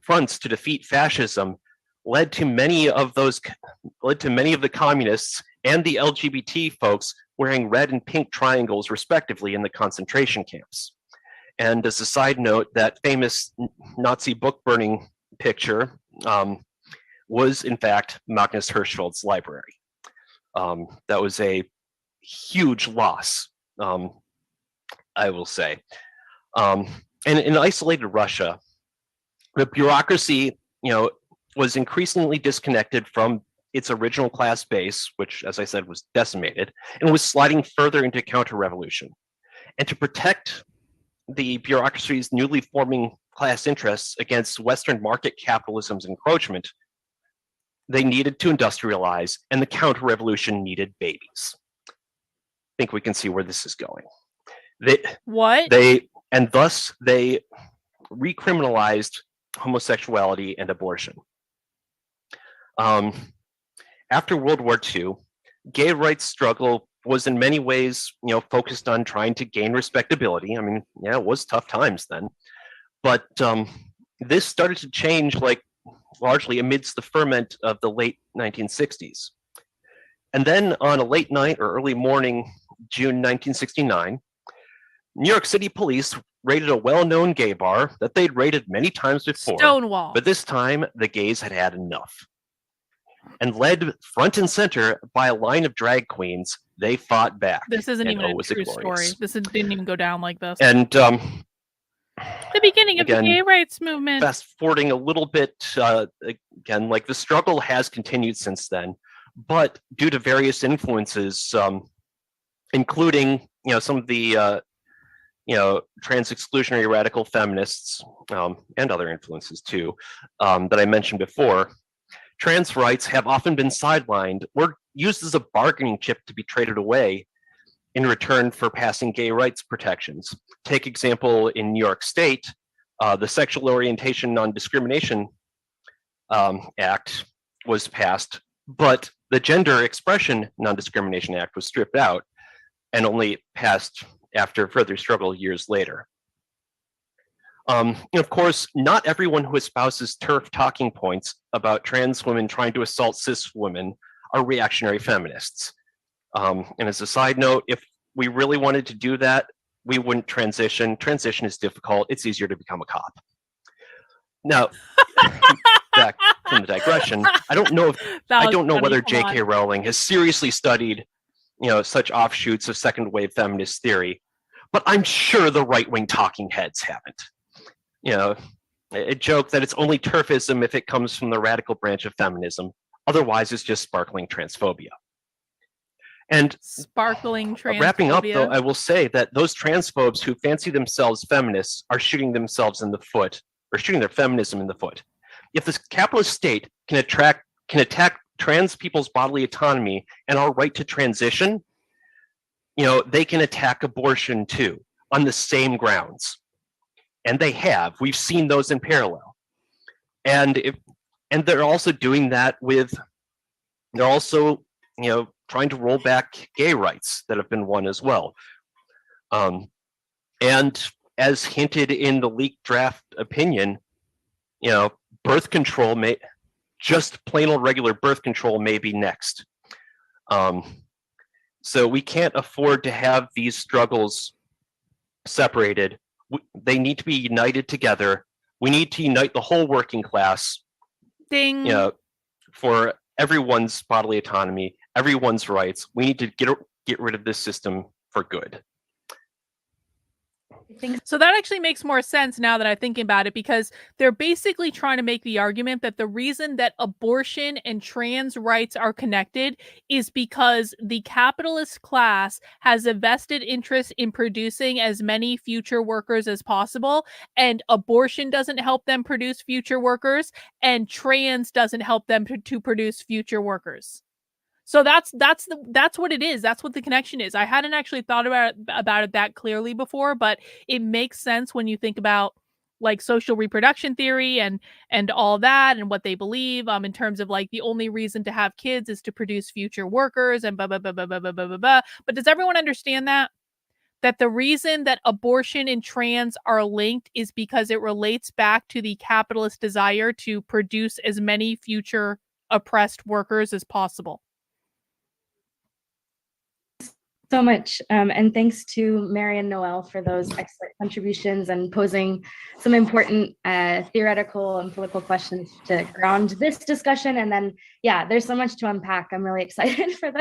fronts to defeat fascism led to many of the communists and the LGBT folks wearing red and pink triangles respectively in the concentration camps. And as a side note, that famous Nazi book burning picture was in fact Magnus Hirschfeld's library. That was a huge loss, I will say. And in isolated Russia, the bureaucracy, was increasingly disconnected from its original class base, which, as I said, was decimated, and was sliding further into counter-revolution. And to protect the bureaucracy's newly forming class interests against Western market capitalism's encroachment, they needed to industrialize, and the counter-revolution needed babies. I think we can see where this is going. Thus they recriminalized homosexuality and abortion. After World War II, gay rights struggle was in many ways, focused on trying to gain respectability. I mean, yeah, it was tough times then, but this started to change, like largely amidst the ferment of the late 1960s. And then on a late night or early morning, June 1969, New York City police raided a well-known gay bar that they'd raided many times before. Stonewall. But this time, the gays had had enough. And led front and center by a line of drag queens, they fought back. This isn't even a was it true glorious. story. This didn't even go down like this. And the beginning of again, the gay rights movement. fast forwarding a little bit, again, like the struggle has continued since then, but due to various influences, including some of the trans exclusionary radical feminists and other influences too that I mentioned before, trans rights have often been sidelined or used as a bargaining chip to be traded away in return for passing gay rights protections. Take example in New York State, the Sexual Orientation Non-Discrimination Act was passed, but the Gender Expression Non-Discrimination Act was stripped out and only passed after further struggle years later. Of course, not everyone who espouses TERF talking points about trans women trying to assault cis women are reactionary feminists. And as a side note, if we really wanted to do that, we wouldn't transition. Transition is difficult. It's easier to become a cop. Now, back from the digression, I don't know whether J.K. Rowling has seriously studied, such offshoots of second wave feminist theory, but I'm sure the right-wing talking heads haven't. A joke that it's only TERFism if it comes from the radical branch of feminism. Otherwise, it's just sparkling transphobia. And sparkling transphobia. Wrapping up, though, I will say that those transphobes who fancy themselves feminists are shooting themselves in the foot, or shooting their feminism in the foot. If the capitalist state can attack trans people's bodily autonomy and our right to transition, they can attack abortion too, on the same grounds. And they have. We've seen those in parallel. And they're also doing that they're also, trying to roll back gay rights that have been won as well. And as hinted in the leaked draft opinion, birth control just plain old regular birth control may be next. So we can't afford to have these struggles separated. They need to be united together. We need to unite the whole working class. Ding. For everyone's bodily autonomy, everyone's rights. We need to get rid of this system for good. So that actually makes more sense now that I'm thinking about it, because they're basically trying to make the argument that the reason that abortion and trans rights are connected is because the capitalist class has a vested interest in producing as many future workers as possible, and abortion doesn't help them produce future workers, and trans doesn't help them to produce future workers. So that's what it is. That's what the connection is. I hadn't actually thought about it that clearly before, but it makes sense when you think about like social reproduction theory and all that and what they believe in terms of like the only reason to have kids is to produce future workers and blah blah blah blah blah blah blah blah. But does everyone understand that the reason that abortion and trans are linked is because it relates back to the capitalist desire to produce as many future oppressed workers as possible? So much. And thanks to Mary and Noel for those excellent contributions and posing some important theoretical and political questions to ground this discussion. And then, yeah, there's so much to unpack. I'm really excited for the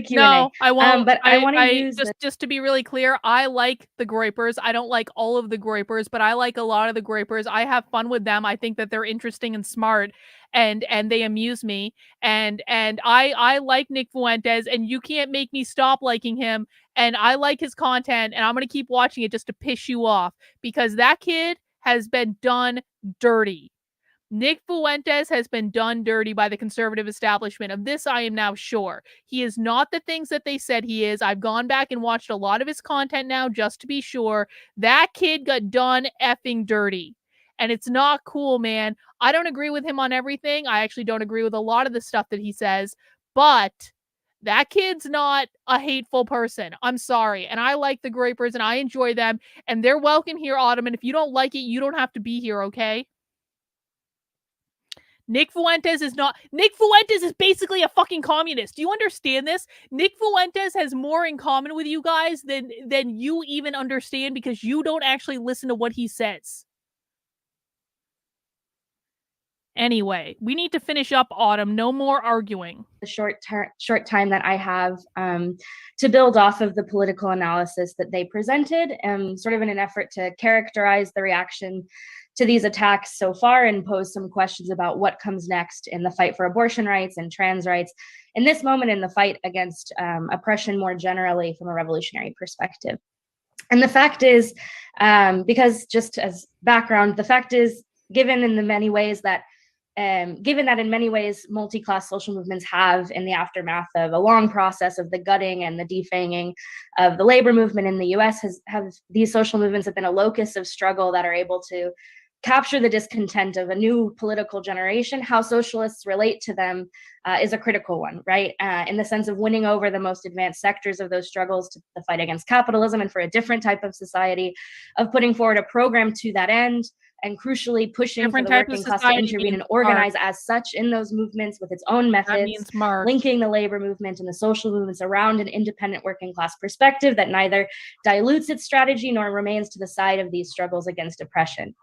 Q&A. No, I won't. But I want to use just to be really clear, I like the Groypers. I don't like all of the Groypers, but I like a lot of the Groypers. I have fun with them. I think that they're interesting and smart. And they amuse me, and I like Nick Fuentes, and you can't make me stop liking him, and I like his content, and I'm gonna keep watching it just to piss you off, because that kid has been done dirty. Nick Fuentes has been done dirty by the conservative establishment. Of this, I am now sure. He is not the things that they said he is. I've gone back and watched a lot of his content now just to be sure. That kid got done effing dirty. And it's not cool, man. I don't agree with him on everything. I actually don't agree with a lot of the stuff that he says. but that kid's not a hateful person. I'm sorry. And I like the Grapers and I enjoy them. And they're welcome here, Autumn. And if you don't like it, you don't have to be here, okay? Nick Fuentes is basically a fucking communist. Do you understand this? Nick Fuentes has more in common with you guys than you even understand, because you don't actually listen to what he says. Anyway, we need to finish up, Autumn. No more arguing. The short time that I have to build off of the political analysis that they presented, sort of in an effort to characterize the reaction to these attacks so far and pose some questions about what comes next in the fight for abortion rights and trans rights in this moment, in the fight against oppression more generally from a revolutionary perspective. And the fact is, because just as background, the fact is, given in many ways, multi-class social movements have, in the aftermath of a long process of the gutting and the defanging of the labor movement in the US, these social movements have been a locus of struggle that are able to capture the discontent of a new political generation. How socialists relate to them is a critical one, right? In the sense of winning over the most advanced sectors of those struggles to the fight against capitalism and for a different type of society, of putting forward a program to that end, and crucially pushing for the working class to intervene and organize as such in those movements with its own methods, linking the labor movement and the social movements around an independent working class perspective that neither dilutes its strategy nor remains to the side of these struggles against oppression.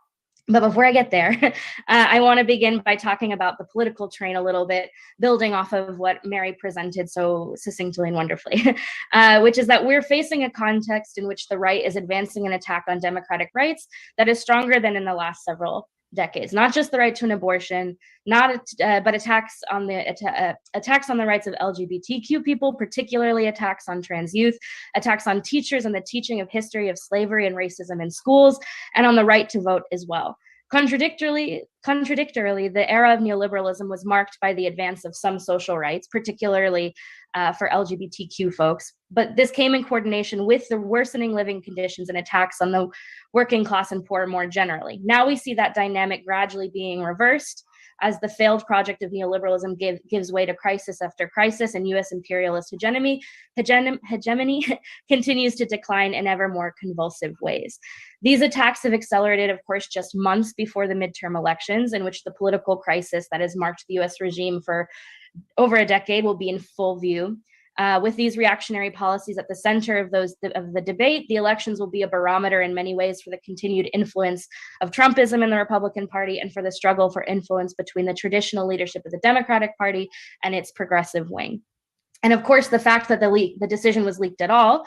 But before I get there, I want to begin by talking about the political train a little bit, building off of what Mary presented so succinctly and wonderfully, which is that we're facing a context in which the right is advancing an attack on democratic rights that is stronger than in the last several decades. Not just the right to an abortion, but attacks on the rights of LGBTQ people, particularly attacks on trans youth, attacks on teachers and the teaching of history of slavery and racism in schools, and on the right to vote as well. Contradictorily, the era of neoliberalism was marked by the advance of some social rights, particularly for LGBTQ folks. But this came in coordination with the worsening living conditions and attacks on the working class and poor more generally. Now we see that dynamic gradually being reversed as the failed project of neoliberalism gives way to crisis after crisis, and US imperialist hegemony continues to decline in ever more convulsive ways. These attacks have accelerated, of course, just months before the midterm elections, in which the political crisis that has marked the US regime for over a decade will be in full view. With these reactionary policies at the center of the debate, the elections will be a barometer in many ways for the continued influence of Trumpism in the Republican Party and for the struggle for influence between the traditional leadership of the Democratic Party and its progressive wing. And of course, the fact that the decision was leaked at all,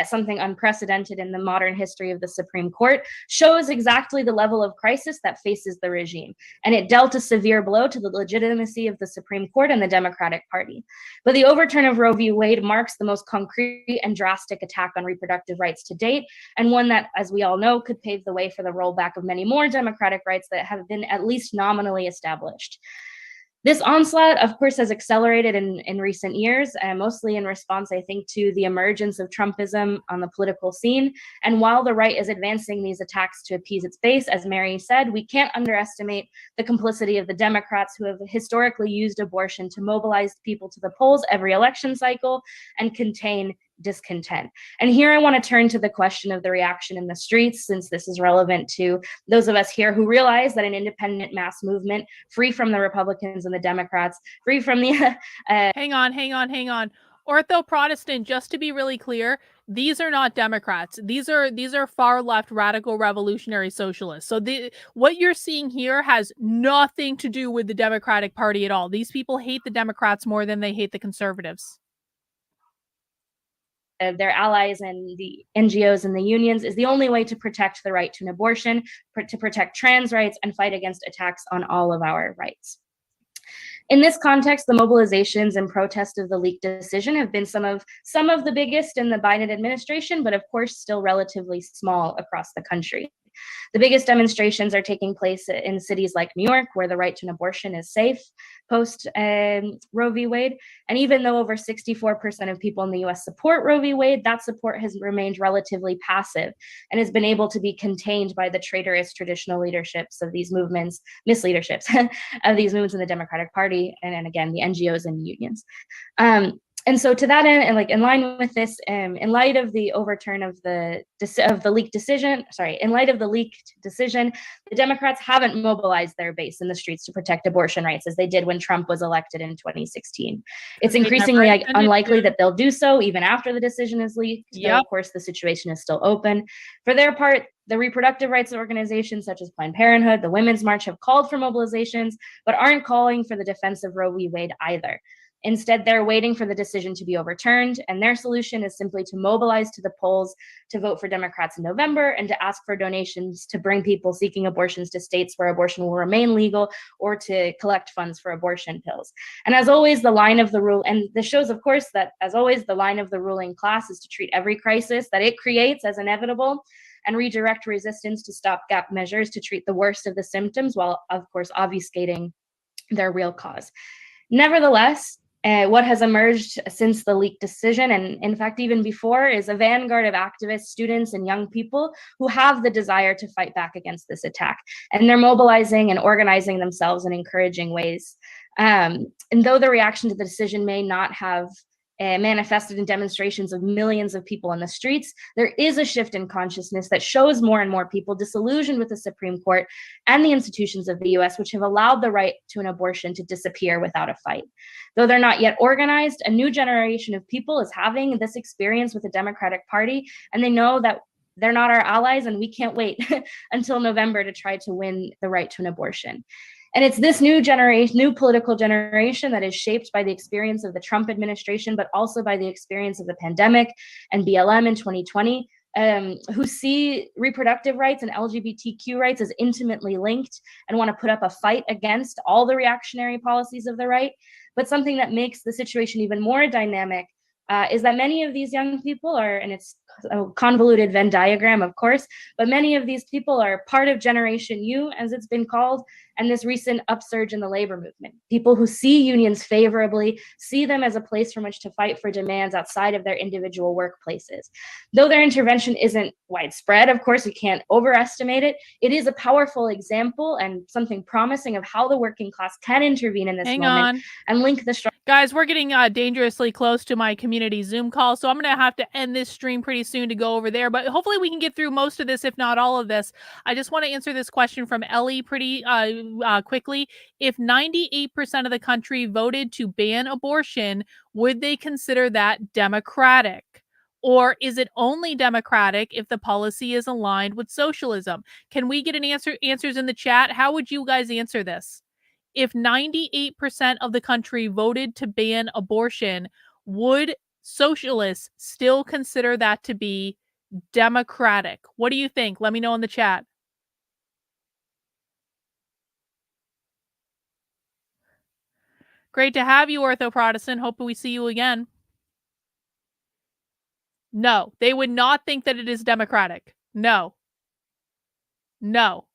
something unprecedented in the modern history of the Supreme Court, shows exactly the level of crisis that faces the regime. And it dealt a severe blow to the legitimacy of the Supreme Court and the Democratic Party. But the overturn of Roe v. Wade marks the most concrete and drastic attack on reproductive rights to date, and one that, as we all know, could pave the way for the rollback of many more democratic rights that have been at least nominally established. This onslaught, of course, has accelerated in recent years, mostly in response, I think, to the emergence of Trumpism on the political scene. And while the right is advancing these attacks to appease its base, as Mary said, we can't underestimate the complicity of the Democrats, who have historically used abortion to mobilize people to the polls every election cycle and contain discontent. And here I want to turn to the question of the reaction in the streets, since this is relevant to those of us here who realize that an independent mass movement, free from the Republicans and the Democrats, free from the Hang on. Ortho Protestant, just to be really clear, these are not Democrats. These are far left radical revolutionary socialists. So what you're seeing here has nothing to do with the Democratic Party at all. These people hate the Democrats more than they hate the conservatives. Their allies and the NGOs and the unions is the only way to protect the right to an abortion, to protect trans rights, and fight against attacks on all of our rights. In this context, the mobilizations and protests of the leaked decision have been some of the biggest in the Biden administration, but of course still relatively small across the country. The biggest demonstrations are taking place in cities like New York, where the right to an abortion is safe post Roe v. Wade. And even though over 64% of people in the US support Roe v. Wade, that support has remained relatively passive and has been able to be contained by the traitorous traditional leaderships of these movements, misleaderships of these movements in the Democratic Party, and again, the NGOs and unions. And so to that end, and like in line with this, in light of the overturn of the leaked decision, in light of the leaked decision, the Democrats haven't mobilized their base in the streets to protect abortion rights as they did when Trump was elected in 2016. It's increasingly unlikely that they'll do so even after the decision is leaked. Though, of course, the situation is still open. For their part, the reproductive rights organizations such as Planned Parenthood, the Women's March have called for mobilizations, but aren't calling for the defense of Roe v. Wade either. Instead, they're waiting for the decision to be overturned, and their solution is simply to mobilize to the polls to vote for Democrats in November and to ask for donations to bring people seeking abortions to states where abortion will remain legal, or to collect funds for abortion pills. And as always, the line of the rule, and this shows, of course, that as always, the line of the ruling class is to treat every crisis that it creates as inevitable and redirect resistance to stopgap measures to treat the worst of the symptoms while, of course, obfuscating their real cause. Nevertheless, what has emerged since the leaked decision, and in fact even before, is a vanguard of activists, students, and young people who have the desire to fight back against this attack. And they're mobilizing and organizing themselves in encouraging ways. And though the reaction to the decision may not have manifested in demonstrations of millions of people in the streets, there is a shift in consciousness that shows more and more people disillusioned with the Supreme Court and the institutions of the US, which have allowed the right to an abortion to disappear without a fight. Though they're not yet organized, a new generation of people is having this experience with the Democratic Party, and they know that they're not our allies, and we can't wait until November to try to win the right to an abortion. And it's this new generation, new political generation, that is shaped by the experience of the Trump administration, but also by the experience of the pandemic and BLM in 2020, who see reproductive rights and LGBTQ rights as intimately linked and want to put up a fight against all the reactionary policies of the right. But something that makes the situation even more dynamic is that many of these young people are, and it's a convoluted Venn diagram, of course, but many of these people are part of Generation U, as it's been called, and this recent upsurge in the labor movement. People who see unions favorably, see them as a place from which to fight for demands outside of their individual workplaces. Though their intervention isn't widespread, of course, we can't overestimate it. It is a powerful example and something promising of how the working class can intervene in this moment and link the struggle. Guys, we're getting dangerously close to my community Zoom call, so I'm going to have to end this stream pretty soon to go over there, but hopefully we can get through most of this, if not all of this. I just want to answer this question from Ellie pretty quickly. If 98% of the country voted to ban abortion, would they consider that democratic? Or is it only democratic if the policy is aligned with socialism? Can we get answers in the chat? How would you guys answer this? If 98% of the country voted to ban abortion, would socialists still consider that to be democratic? What do you think? Let me know in the chat. Great to have you, Ortho Protestant. Hope we see you again. No, they would not think that it is democratic. No. No.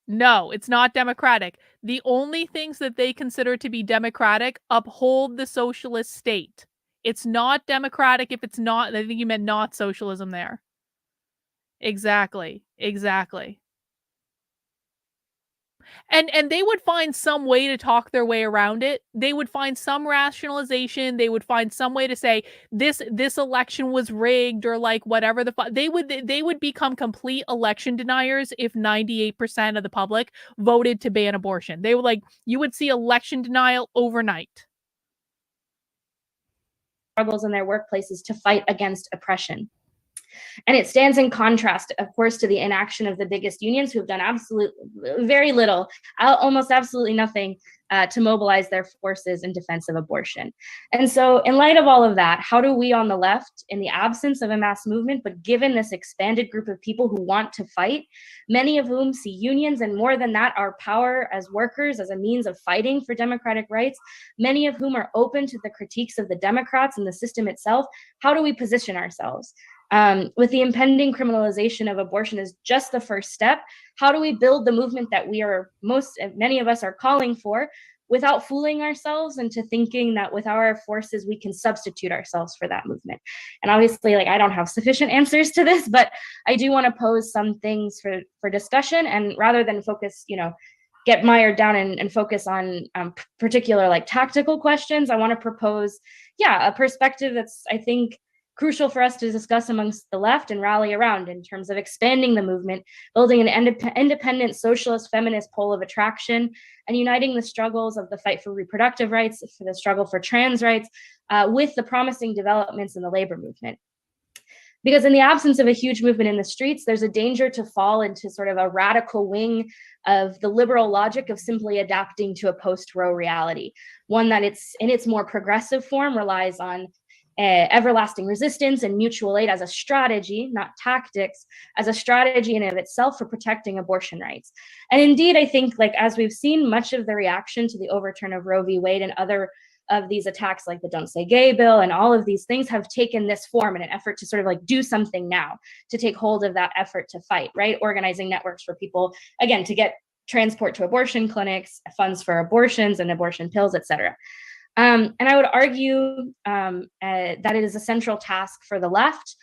No, it's not democratic. The only things that they consider to be democratic uphold the socialist state. It's not democratic if it's not, I think you meant not socialism there. Exactly. Exactly. And they would find some way to talk their way around it. They would find some rationalization. They would find some way to say this election was rigged, or like whatever they would become complete election deniers if 98% of the public voted to ban abortion. They would you would see election denial overnight. Struggles in their workplaces to fight against oppression. And it stands in contrast, of course, to the inaction of the biggest unions, who have done very little, almost absolutely nothing to mobilize their forces in defense of abortion. And so in light of all of that, how do we on the left, in the absence of a mass movement, but given this expanded group of people who want to fight, many of whom see unions and more than that, our power as workers as a means of fighting for democratic rights, many of whom are open to the critiques of the Democrats and the system itself, how do we position ourselves? With the impending criminalization of abortion is just the first step. How do we build the movement that many of us are calling for, without fooling ourselves into thinking that with our forces we can substitute ourselves for that movement? And obviously, like, I don't have sufficient answers to this, but I do want to pose some things for discussion, and rather than focus, get mired down and focus on particular like tactical questions, I want to propose, a perspective that's, I think, crucial for us to discuss amongst the left and rally around in terms of expanding the movement, building an independent socialist feminist pole of attraction, and uniting the struggles of the fight for reproductive rights, for the struggle for trans rights, with the promising developments in the labor movement. Because in the absence of a huge movement in the streets, there's a danger to fall into sort of a radical wing of the liberal logic of simply adapting to a post-Roe reality, one that it's in its more progressive form relies on everlasting resistance and mutual aid as a strategy, not tactics, as a strategy in and of itself for protecting abortion rights. And indeed, I think, like, as we've seen, much of the reaction to the overturn of Roe v. Wade and other of these attacks, like the Don't Say Gay bill and all of these things, have taken this form in an effort to sort of like do something now, to take hold of that effort to fight, right? Organizing networks for people, again, to get transport to abortion clinics, funds for abortions and abortion pills, et cetera. And I would argue that it is a central task for the left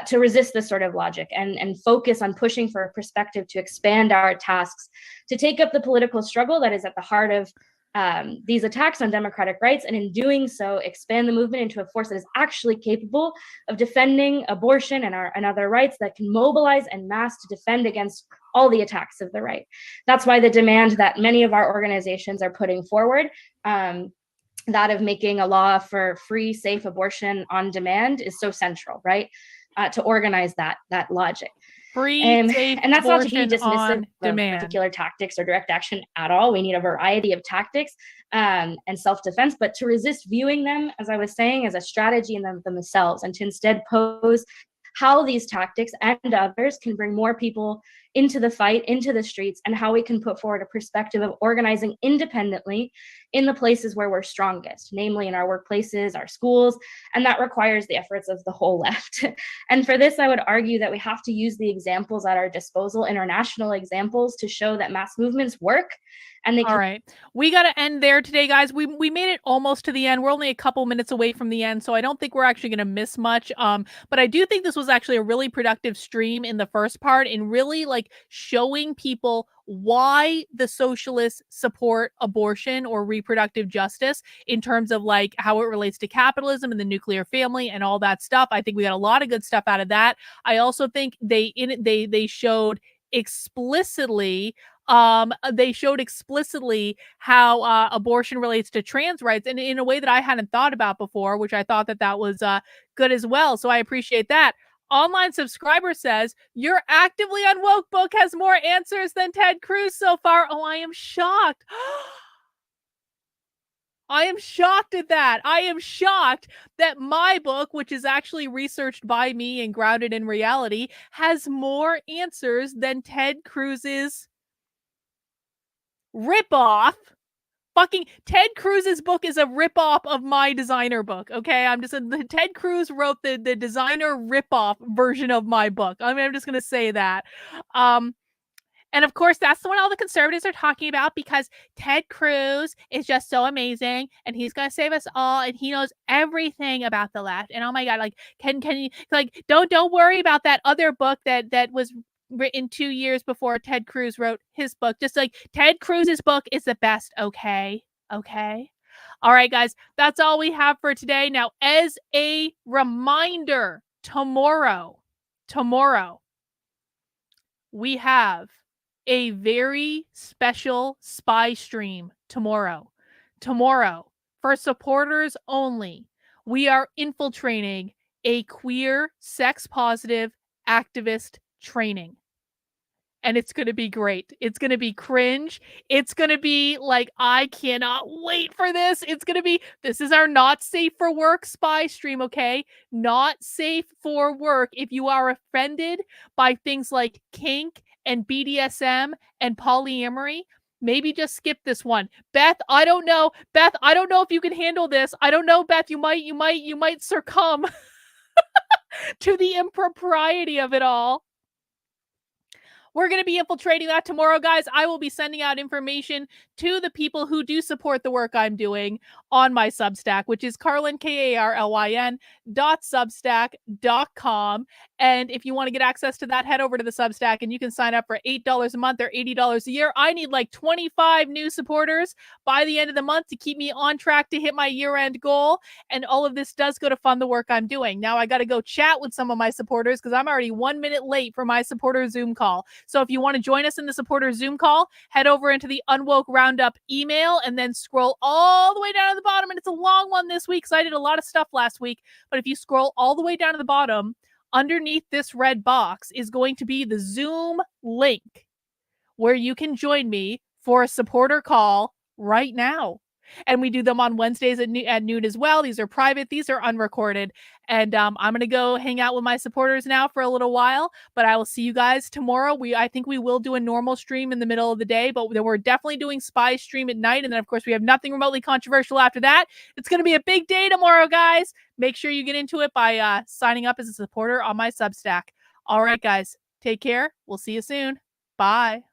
to resist this sort of logic and focus on pushing for a perspective to expand our tasks, to take up the political struggle that is at the heart of these attacks on democratic rights, and in doing so, expand the movement into a force that is actually capable of defending abortion and other rights, that can mobilize en masse to defend against all the attacks of the right. That's why the demand that many of our organizations are putting forward, that of making a law for free, safe abortion on demand, is so central, right? To organize that logic. Free, safe and that's not to be abortion dismissive on of demand. particular tactics or direct action at all. We need a variety of tactics and self-defense, but to resist viewing them, as I was saying, as a strategy in themselves, and to instead pose how these tactics and others can bring more people into the fight, into the streets, and how we can put forward a perspective of organizing independently in the places where we're strongest, namely in our workplaces, our schools, and that requires the efforts of the whole left. And for this, I would argue that we have to use the examples at our disposal, international examples, to show that mass movements work. And they All right. We got to end there today, guys. We made it almost to the end. We're only a couple minutes away from the end, so I don't think we're actually going to miss much. But I do think this was actually a really productive stream in the first part, in really like showing people why the socialists support abortion or reproductive justice in terms of like how it relates to capitalism and the nuclear family and all that stuff. I think we got a lot of good stuff out of that. I also think they showed explicitly how abortion relates to trans rights, and in a way that I hadn't thought about before, which I thought that was good as well. So I appreciate that. Online subscriber says, your actively unwoke book has more answers than Ted Cruz so far. Oh, I am shocked. I am shocked at that. I am shocked that my book, which is actually researched by me and grounded in reality, has more answers than Ted Cruz's ripoff. Fucking Ted Cruz's book is a ripoff of my designer book. Okay, Ted Cruz wrote the designer ripoff version of my book. I mean, I'm just gonna say that. And of course, that's the one all the conservatives are talking about, because Ted Cruz is just so amazing and he's going to save us all and he knows everything about the left. And oh my God, like, can you, like, don't worry about that other book that was written 2 years before Ted Cruz wrote his book. Just like Ted Cruz's book is the best. Okay. Okay. All right, guys, that's all we have for today. Now, as a reminder, tomorrow, we have a very special spy stream tomorrow. For supporters only, we are infiltrating a queer, sex-positive activist training. And it's going to be great. It's going to be cringe. It's going to be like, I cannot wait for this. This is our not safe for work spy stream, okay? Not safe for work. If you are offended by things like kink and BDSM and polyamory, maybe just skip this one. Beth, I don't know. If you can handle this. I don't know, Beth, you might succumb. to the impropriety of it all. We're going to be infiltrating that tomorrow, guys. I will be sending out information to the people who do support the work I'm doing on my Substack, which is Carlyn, KARLYN.substack.com. And if you want to get access to that, head over to the Substack and you can sign up for $8 a month or $80 a year. I need like 25 new supporters by the end of the month to keep me on track to hit my year-end goal. And all of this does go to fund the work I'm doing. Now I got to go chat with some of my supporters because I'm already 1 minute late for my supporter Zoom call. So if you want to join us in the supporter Zoom call, head over into the Unwoke Roundup email and then scroll all the way down to the bottom. And it's a long one this week because I did a lot of stuff last week. But if you scroll all the way down to the bottom, underneath this red box is going to be the Zoom link where you can join me for a supporter call right now. And we do them on Wednesdays at noon as well. These are private. These are unrecorded. And I'm going to go hang out with my supporters now for a little while. But I will see you guys tomorrow. I think we will do a normal stream in the middle of the day. But we're definitely doing Spy Stream at night. And then, of course, we have nothing remotely controversial after that. It's going to be a big day tomorrow, guys. Make sure you get into it by signing up as a supporter on my Substack. All right, guys. Take care. We'll see you soon. Bye.